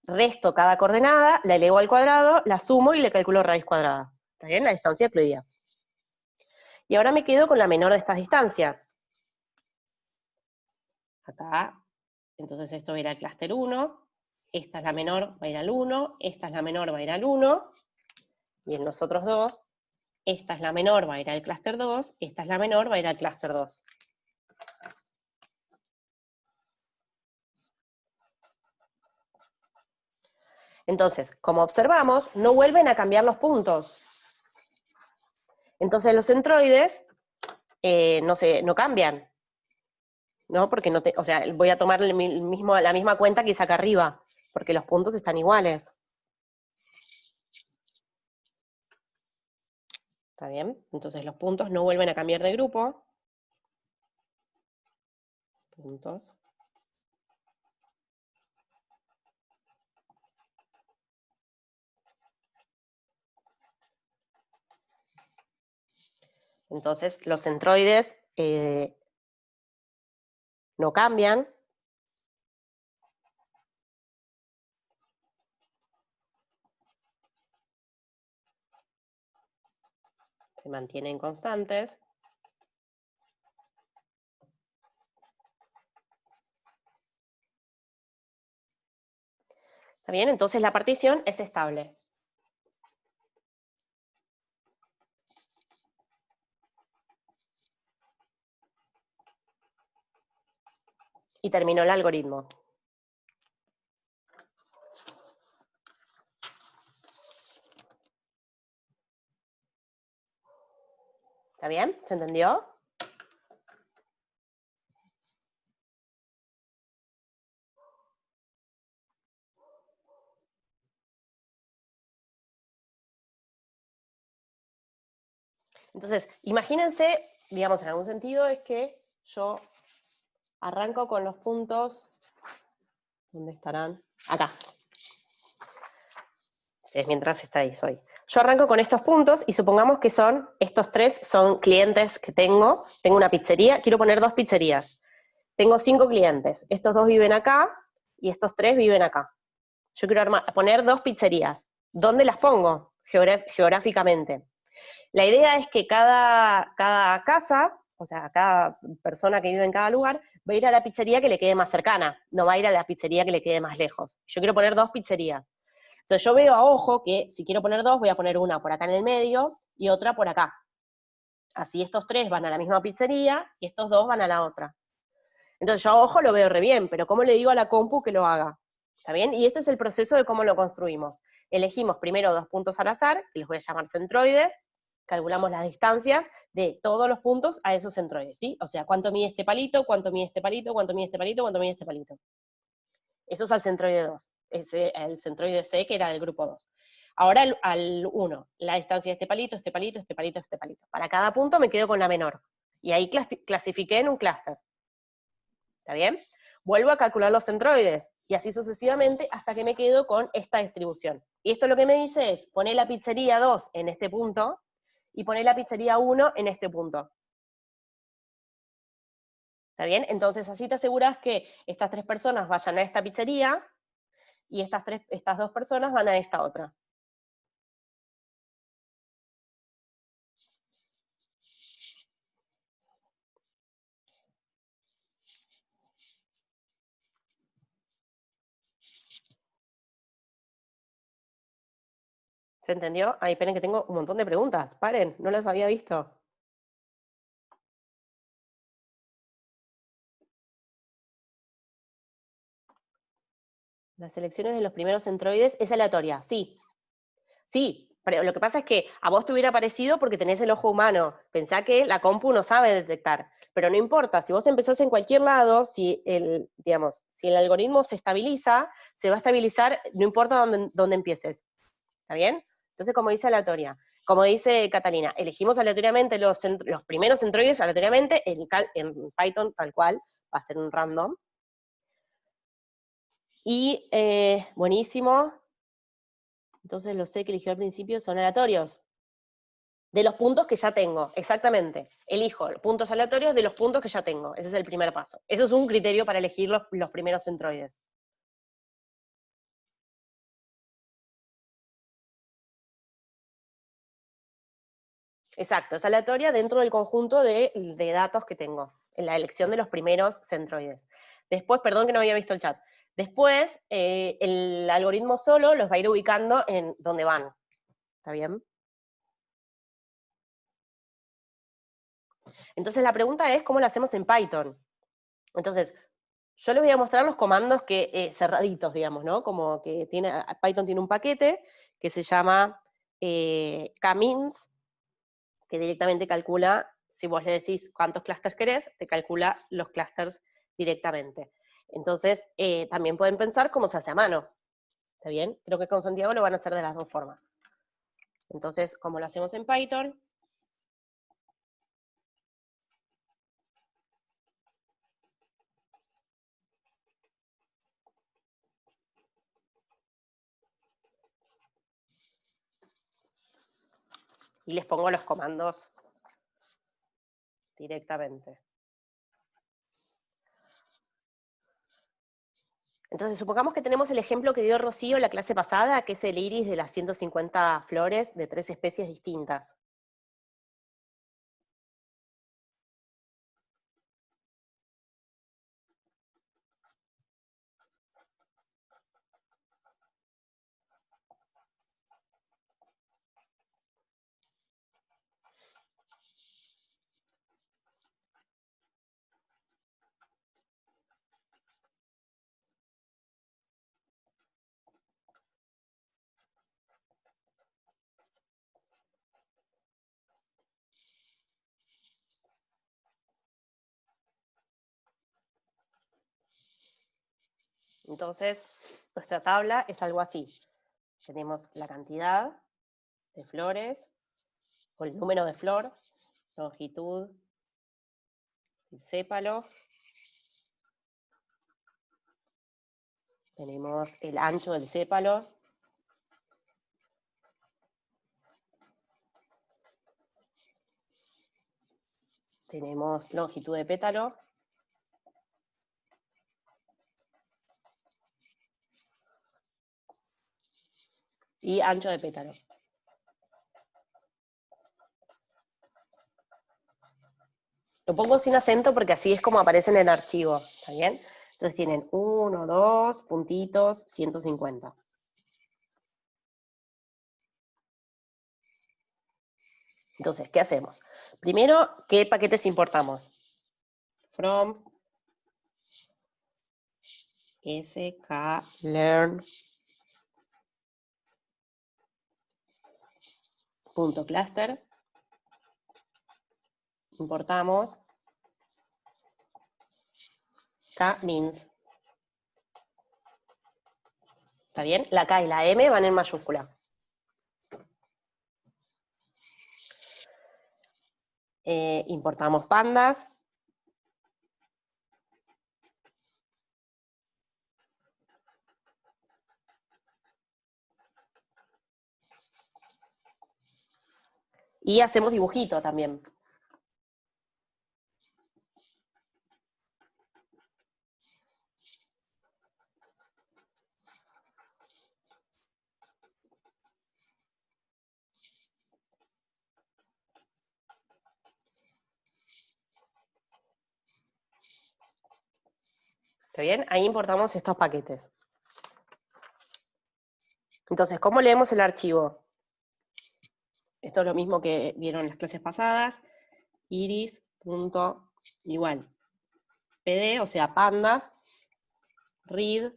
Resto cada coordenada, la elevo al cuadrado, la sumo y le calculo raíz cuadrada. ¿Está bien? La distancia incluida. Y ahora me quedo con la menor de estas distancias. Acá, entonces esto va a ir al clúster 1, esta es la menor, va a ir al 1, esta es la menor, va a ir al 1, y en los otros dos, esta es la menor, va a ir al clúster 2, esta es la menor, va a ir al clúster 2. Entonces, como observamos, no vuelven a cambiar los puntos. Entonces los centroides no cambian, ¿no? Porque o sea, voy a tomar la misma cuenta que hice acá arriba, porque los puntos están iguales. ¿Está bien? Entonces los puntos no vuelven a cambiar de grupo. Puntos. Entonces los centroides no cambian. Se mantienen constantes. ¿Está bien? Entonces la partición es estable. Y terminó el algoritmo. ¿Está bien? ¿Se entendió? Entonces, imagínense, digamos, en algún sentido es que yo arranco con los puntos, ¿dónde estarán? Acá. Es mientras estáis hoy. Yo arranco con estos puntos y supongamos que estos 3 son clientes que tengo una pizzería, quiero poner 2 pizzerías. Tengo 5 clientes, estos 2 viven acá y estos 3 viven acá. Yo quiero poner 2 pizzerías. ¿Dónde las pongo? Geográficamente. La idea es que cada casa, o sea, cada persona que vive en cada lugar, va a ir a la pizzería que le quede más cercana, no va a ir a la pizzería que le quede más lejos. Yo quiero poner 2 pizzerías. Entonces yo veo a ojo que si quiero poner 2, voy a poner una por acá en el medio y otra por acá. Así estos 3 van a la misma pizzería y estos 2 van a la otra. Entonces yo a ojo lo veo re bien, pero ¿cómo le digo a la compu que lo haga? ¿Está bien? Y este es el proceso de cómo lo construimos. Elegimos primero 2 puntos al azar, que los voy a llamar centroides, calculamos las distancias de todos los puntos a esos centroides, ¿sí? O sea, cuánto mide este palito, cuánto mide este palito, cuánto mide este palito, cuánto mide este palito. Eso es al centroide 2, el centroide C que era del grupo 2. Ahora al 1, la distancia de este palito, este palito, este palito, este palito. Para cada punto me quedo con la menor. Y ahí clasifiqué en un clúster. ¿Está bien? Vuelvo a calcular los centroides, y así sucesivamente hasta que me quedo con esta distribución. Y esto lo que me dice es, poner la pizzería 2 en este punto, y poner la pizzería 1 en este punto. ¿Está bien? Entonces así te aseguras que estas 3 personas vayan a esta pizzería, y estas 2 personas van a esta otra. ¿Se entendió? Ay, esperen que tengo un montón de preguntas. Paren, no las había visto. Las elecciones de los primeros centroides es aleatoria, sí. Sí, pero lo que pasa es que a vos te hubiera parecido porque tenés el ojo humano. Pensá que la compu no sabe detectar. Pero no importa, si vos empezás en cualquier lado, si el algoritmo se estabiliza, se va a estabilizar, no importa dónde empieces. ¿Está bien? Entonces, como dice aleatoria, como dice Catalina, elegimos aleatoriamente los primeros centroides aleatoriamente, en Python tal cual, va a ser un random. Y buenísimo. Entonces los C que eligió al principio son aleatorios. De los puntos que ya tengo, exactamente. Elijo puntos aleatorios de los puntos que ya tengo. Ese es el primer paso. Eso es un criterio para elegir los primeros centroides. Exacto, es aleatoria dentro del conjunto de datos que tengo, en la elección de los primeros centroides. Después, perdón que no había visto el chat. Después, el algoritmo solo los va a ir ubicando en donde van. ¿Está bien? Entonces la pregunta es, ¿cómo lo hacemos en Python? Entonces, yo les voy a mostrar los comandos cerraditos, digamos, ¿no? Como que Python tiene un paquete que se llama kmins, que directamente calcula, si vos le decís cuántos clústeres querés, te calcula los clústeres directamente. Entonces, también pueden pensar cómo se hace a mano. ¿Está bien? Creo que con Santiago lo van a hacer de las dos formas. Entonces, como lo hacemos en Python, y les pongo los comandos directamente. Entonces, supongamos que tenemos el ejemplo que dio Rocío en la clase pasada, que es el iris de las 150 flores de 3 especies distintas. Entonces, nuestra tabla es algo así. Tenemos la cantidad de flores, o el número de flor, longitud, el sépalo, tenemos el ancho del sépalo, tenemos longitud de pétalo, y ancho de pétalo. Lo pongo sin acento porque así es como aparece en el archivo, ¿está bien? Entonces tienen 1, 2, puntitos, 150. Entonces, ¿qué hacemos? Primero, ¿qué paquetes importamos? From sklearn.cluster. Importamos kmins. ¿Está bien? La K y la M van en mayúscula. importamos pandas. Y hacemos dibujito también. ¿Está bien? Ahí importamos estos paquetes. Entonces, ¿cómo leemos el archivo? Esto es lo mismo que vieron en las clases pasadas. Iris.igual pd, o sea, pandas, read-csv.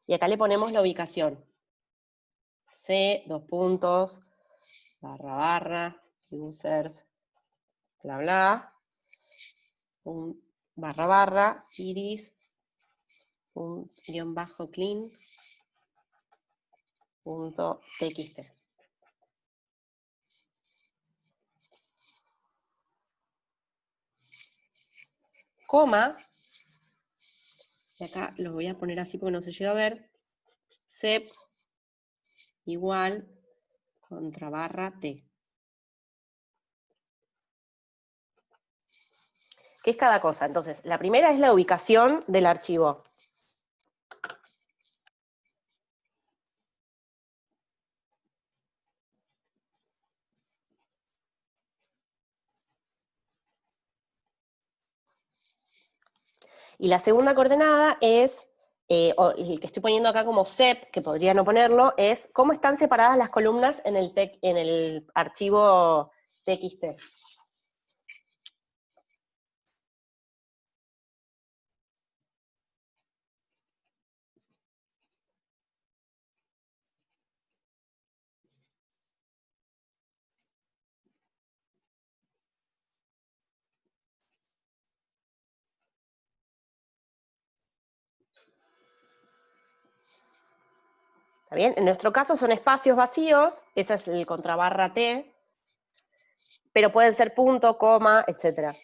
Y acá le ponemos la ubicación. C, // users, bla, bla, // iris, _clean.txt. Coma, y acá lo voy a poner así porque no se llega a ver, sep igual _t. ¿Qué es cada cosa? Entonces, la primera es la ubicación del archivo. Y la segunda coordenada es, o el que estoy poniendo acá como sep, que podría no ponerlo, es cómo están separadas las columnas en el archivo txt. ¿Está bien? En nuestro caso son espacios vacíos, ese es el _t, pero pueden ser punto, coma, etc.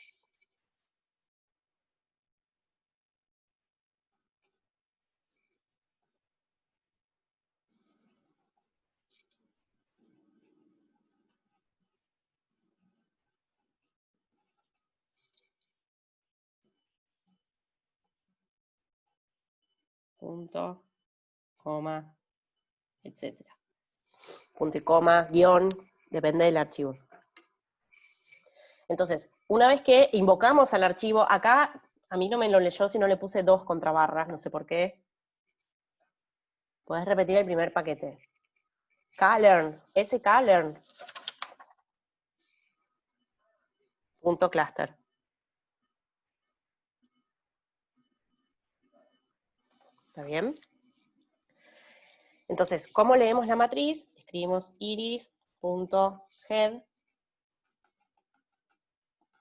Punto, coma, etc. Punto y coma, guión, depende del archivo. Entonces, una vez que invocamos al archivo, acá a mí no me lo leyó si no le puse 2 contrabarras, no sé por qué. Podés repetir el primer paquete. Clearn, sklearn. Punto cluster. ¿Está bien? Entonces, ¿cómo leemos la matriz? Escribimos iris.head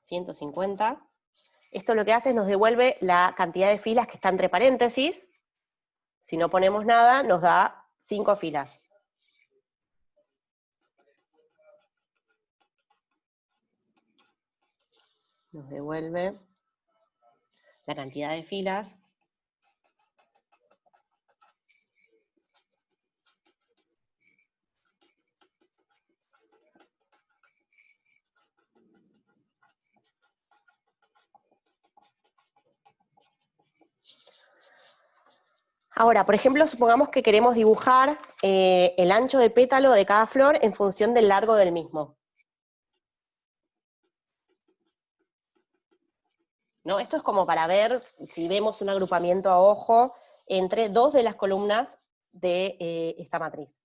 150. Esto lo que hace es nos devuelve la cantidad de filas que está entre paréntesis. Si no ponemos nada, nos da 5 filas. Nos devuelve la cantidad de filas. Ahora, por ejemplo, supongamos que queremos dibujar el ancho de pétalo de cada flor en función del largo del mismo. ¿No? Esto es como para ver si vemos un agrupamiento a ojo entre 2 de las columnas de esta matriz.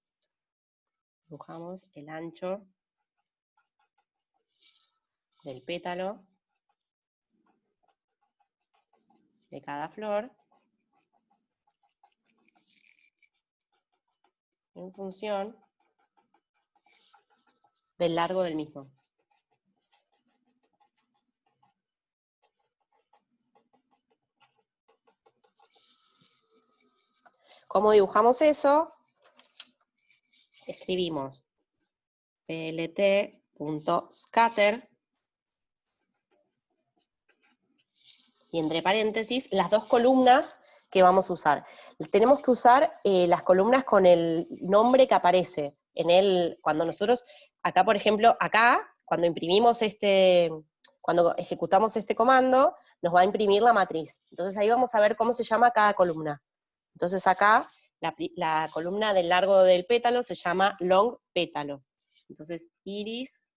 Dibujamos el ancho del pétalo de cada flor en función del largo del mismo. ¿Cómo dibujamos eso? escribimos plt.scatter, y entre paréntesis, las dos columnas que vamos a usar. Tenemos que usar las columnas con el nombre que aparece cuando nosotros, acá por ejemplo, cuando imprimimos cuando ejecutamos este comando, nos va a imprimir la matriz. Entonces ahí vamos a ver cómo se llama cada columna. Entonces acá, la columna del largo del pétalo se llama long pétalo. Entonces, iris.long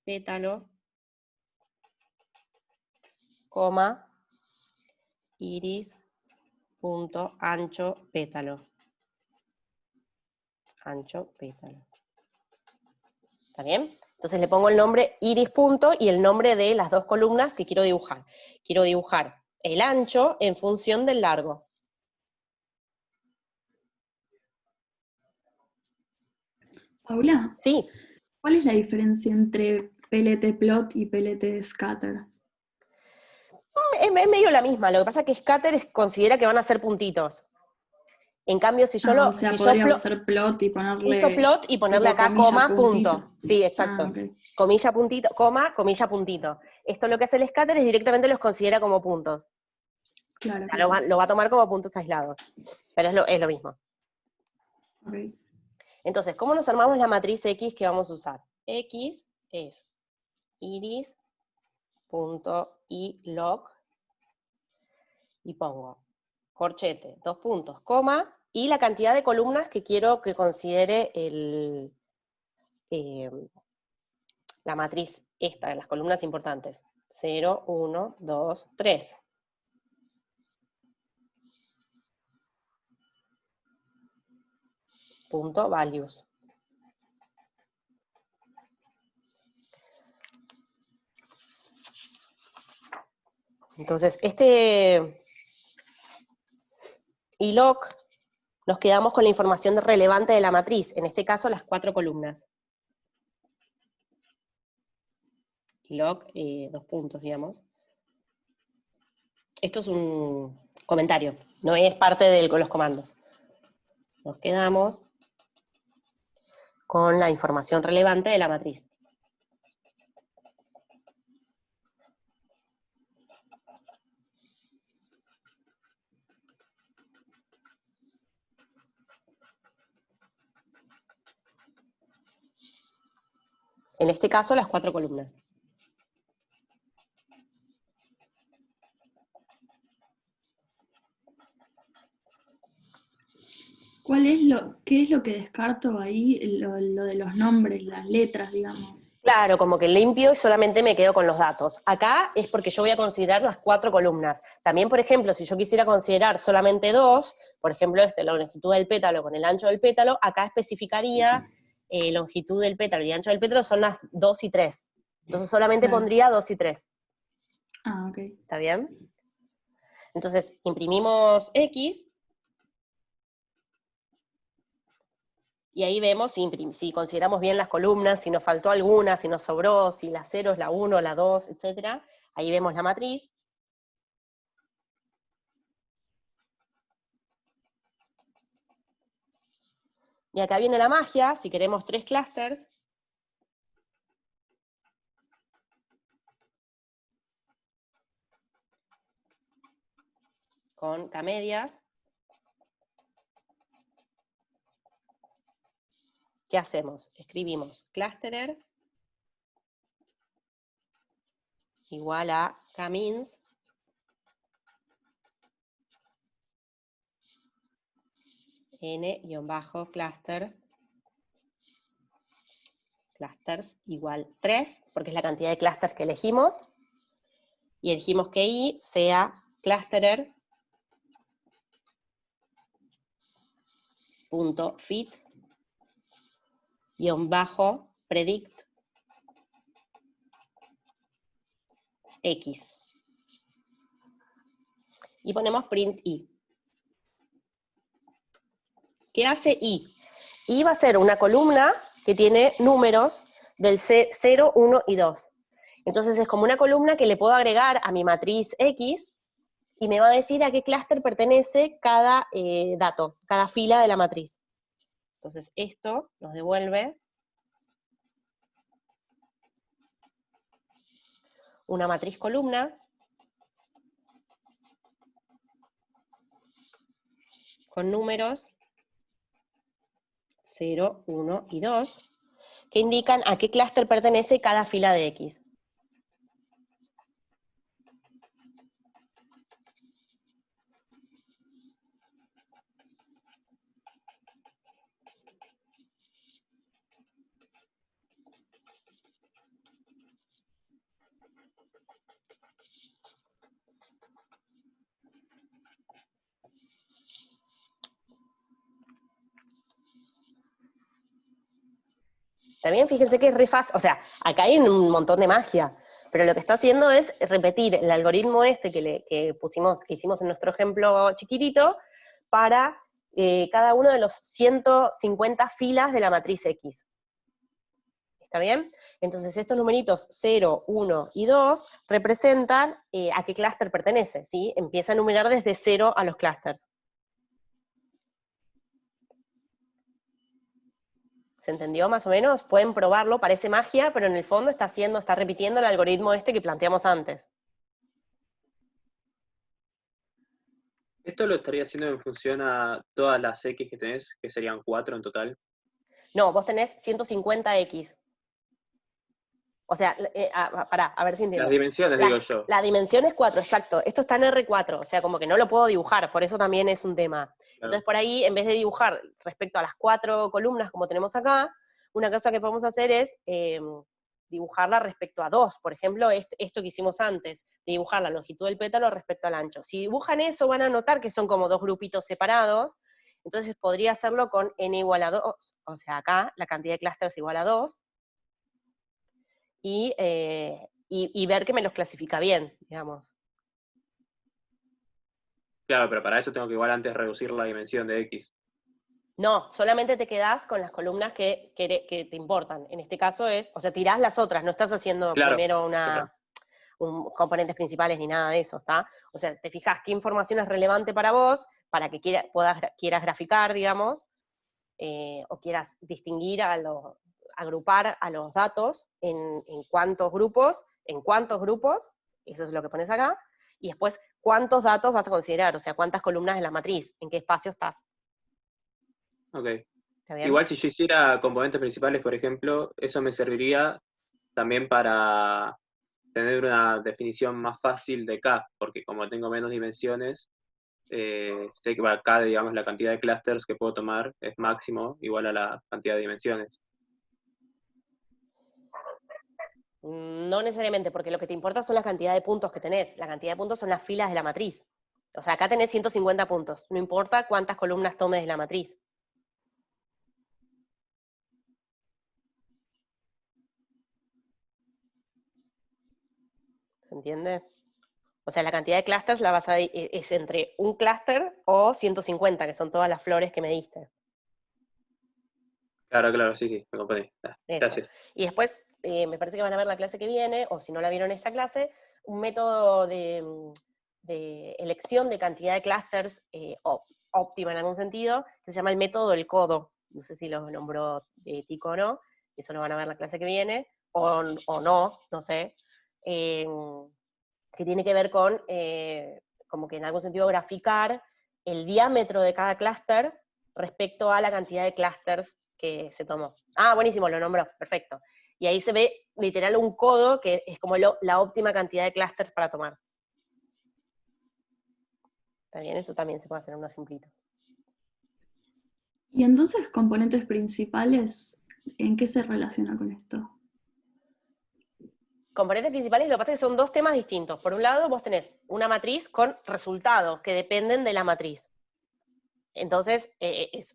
pétalo, coma, iris.ancho pétalo. Ancho pétalo. ¿Está bien? Entonces le pongo el nombre iris punto y el nombre de las dos columnas que quiero dibujar. Quiero dibujar el ancho en función del largo. Paula, Sí, ¿cuál es la diferencia entre PLT-plot y PLT-scatter? es medio la misma. Lo que pasa es que scatter considera que van a ser puntitos. En cambio, si yo O sea, podría usar plot y uso ponerle plot y ponerle tipo acá comilla, coma, puntito. punto. Sí, exacto. Ah, ok. Comilla, puntito, coma, comilla, puntito. Esto lo que hace el scatter es directamente los considera como puntos. Claro, O sea, claro. lo va a tomar como puntos aislados. Pero es lo mismo. Ok. Entonces, ¿cómo nos armamos la matriz X que vamos a usar? X es iris.ilog y pongo corchete, 2 puntos, coma, y la cantidad de columnas que quiero que considere la matriz esta, las columnas importantes. 0, 1, 2, 3. Punto values. Entonces, ilog, nos quedamos con la información relevante de la matriz, en este caso las 4 columnas. Ilog, 2 puntos, digamos. Esto es un comentario, no es parte de los comandos. Nos quedamos con la información relevante de la matriz. En este caso, las 4 columnas. ¿Qué es lo que descarto ahí? Lo de los nombres, las letras, digamos. Claro, como que limpio y solamente me quedo con los datos. Acá es porque yo voy a considerar las 4 columnas. También, por ejemplo, si yo quisiera considerar solamente 2, por ejemplo, la longitud del pétalo con el ancho del pétalo, acá especificaría longitud del pétalo y ancho del pétalo son las 2 y 3. Entonces solamente Claro. pondría 2 y 3. Ah, ok. ¿Está bien? Entonces, imprimimos X, y ahí vemos si consideramos bien las columnas, si nos faltó alguna, si nos sobró, si la 0 es la 1, la 2, etc. Ahí vemos la matriz. Y acá viene la magia, si queremos 3 clusters, con K-medias, ¿qué hacemos? Escribimos clusterer igual a K-mins n-cluster, clusters igual 3, porque es la cantidad de clusters que elegimos, y elegimos que I sea clusterer .fit -predict X. Y ponemos print I. ¿Qué hace I? I va a ser una columna que tiene números del 0, 1 y 2. Entonces es como una columna que le puedo agregar a mi matriz X y me va a decir a qué clúster pertenece cada dato, cada fila de la matriz. Entonces esto nos devuelve una matriz columna con números 0, 1 y 2, que indican a qué clúster pertenece cada fila de X. También fíjense que es re fácil, o sea, acá hay un montón de magia, pero lo que está haciendo es repetir el algoritmo este que hicimos en nuestro ejemplo chiquitito, para cada uno de los 150 filas de la matriz X. ¿Está bien? Entonces estos numeritos 0, 1 y 2 representan a qué clúster pertenece, ¿sí? Empieza a numerar desde 0 a los clústeres. ¿Se entendió más o menos? Pueden probarlo, parece magia, pero en el fondo está repitiendo el algoritmo este que planteamos antes. ¿Esto lo estaría haciendo en función a todas las X que tenés, que serían 4 en total? No, vos tenés 150X. O sea, a ver si entiendo. Las dimensiones, digo yo. La dimensión es 4, exacto. Esto está en R4, o sea, como que no lo puedo dibujar, por eso también es un tema. Claro. Entonces, por ahí, en vez de dibujar respecto a las 4 columnas como tenemos acá, una cosa que podemos hacer es dibujarla respecto a 2. Por ejemplo, esto que hicimos antes, de dibujar la longitud del pétalo respecto al ancho. Si dibujan eso, van a notar que son como dos grupitos separados, entonces podría hacerlo con n igual a 2, o sea, acá la cantidad de clústeres es igual a 2, y ver que me los clasifica bien, digamos. Claro, pero para eso tengo que igual antes reducir la dimensión de X. No, solamente te quedás con las columnas que te importan. En este caso o sea, tirás las otras, no estás haciendo Claro, primero claro. componentes principales ni nada de eso, ¿está? O sea, te fijás qué información es relevante para vos, para que quieras graficar, digamos, o quieras distinguir agrupar a los datos en cuántos grupos, eso es lo que pones acá, y después cuántos datos vas a considerar, o sea, cuántas columnas en la matriz, en qué espacio estás. Ok. ¿Está bien? Igual si yo hiciera componentes principales, por ejemplo, eso me serviría también para tener una definición más fácil de K, porque como tengo menos dimensiones, sé que acá, digamos, la cantidad de clústeres que puedo tomar es máximo igual a la cantidad de dimensiones. No necesariamente, porque lo que te importa son la cantidad de puntos que tenés. La cantidad de puntos son las filas de la matriz. O sea, acá tenés 150 puntos. No importa cuántas columnas tomes de la matriz. ¿Se entiende? O sea, la cantidad de clústeres es entre un clúster o 150, que son todas las flores que me diste. Claro, sí, me comprendí. Gracias. Y después, me parece que van a ver la clase que viene, o si no la vieron en esta clase, un método de elección de cantidad de clústeres óptima en algún sentido, que se llama el método del codo. No sé si lo nombró Tico o no, eso lo van a ver la clase que viene, o no sé. Que tiene que ver con, como que en algún sentido graficar el diámetro de cada clúster respecto a la cantidad de clústeres que se tomó. Ah, buenísimo, lo nombró, perfecto. Y ahí se ve literal un codo que es como la óptima cantidad de clústeres para tomar. ¿Está bien? Eso también se puede hacer en un ejemplito. Y entonces, componentes principales, ¿en qué se relaciona con esto? Componentes principales, lo que pasa es que son dos temas distintos. Por un lado, vos tenés una matriz con resultados que dependen de la matriz. Entonces,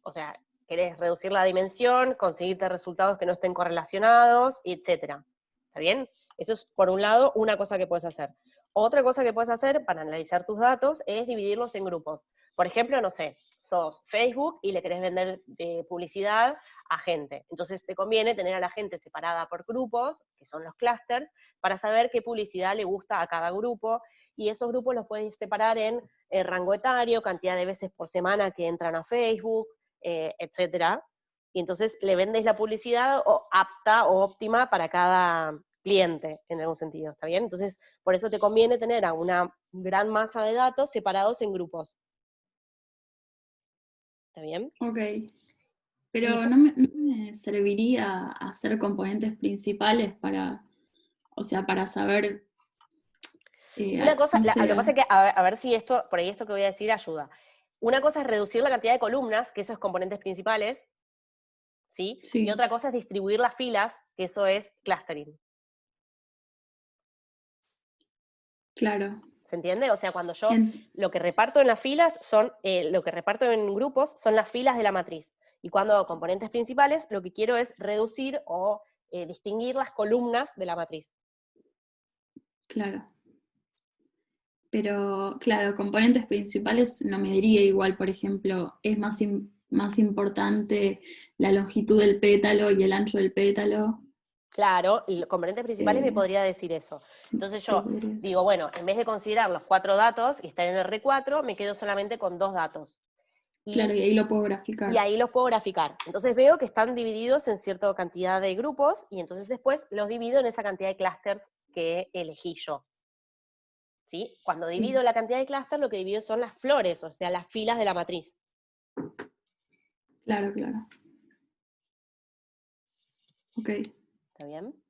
o sea, querés reducir la dimensión, conseguirte resultados que no estén correlacionados, etc. ¿Está bien? Eso es, por un lado, una cosa que puedes hacer. Otra cosa que puedes hacer para analizar tus datos es dividirlos en grupos. Por ejemplo, no sé, sos Facebook y le querés vender publicidad a gente. Entonces te conviene tener a la gente separada por grupos, que son los clusters, para saber qué publicidad le gusta a cada grupo, y esos grupos los puedes separar en rango etario, cantidad de veces por semana que entran a Facebook, etcétera. Y entonces le vendes la publicidad apta o óptima para cada cliente, en algún sentido, ¿está bien? Entonces, por eso te conviene tener a una gran masa de datos separados en grupos. ¿Está bien? Ok. Pero Y- no me serviría hacer componentes principales para, o sea, para saber, Una cosa, no lo que sé, pasa es que, a ver si esto, por ahí esto que voy a decir ayuda. Una cosa es reducir la cantidad de columnas, que eso es componentes principales, ¿sí? Y sí, otra cosa es distribuir las filas, que eso es clustering. claro. ¿Se entiende? O sea, cuando yo En- lo que reparto en las filas son, lo que reparto en grupos son las filas de la matriz. Y cuando hago componentes principales, lo que quiero es reducir o distinguir las columnas de la matriz. claro. Pero, claro, componentes principales no me diría igual, por ejemplo, es más importante la longitud del pétalo y el ancho del pétalo. Claro, y los componentes principales me eh, podría decir eso. Entonces te yo podría decir. digo, bueno, en vez de considerar los 4 datos y estar en R4, me quedo solamente con 2 datos. Claro, Y, y ahí lo puedo y graficar. ahí los puedo graficar. Entonces veo que están divididos en cierta cantidad de grupos, y entonces después los divido en esa cantidad de clusters que elegí yo. ¿Sí? Cuando Sí, divido la cantidad de clusters, lo que divido son las flores, o sea, las filas de la matriz. claro, claro. Ok. ¿Está bien?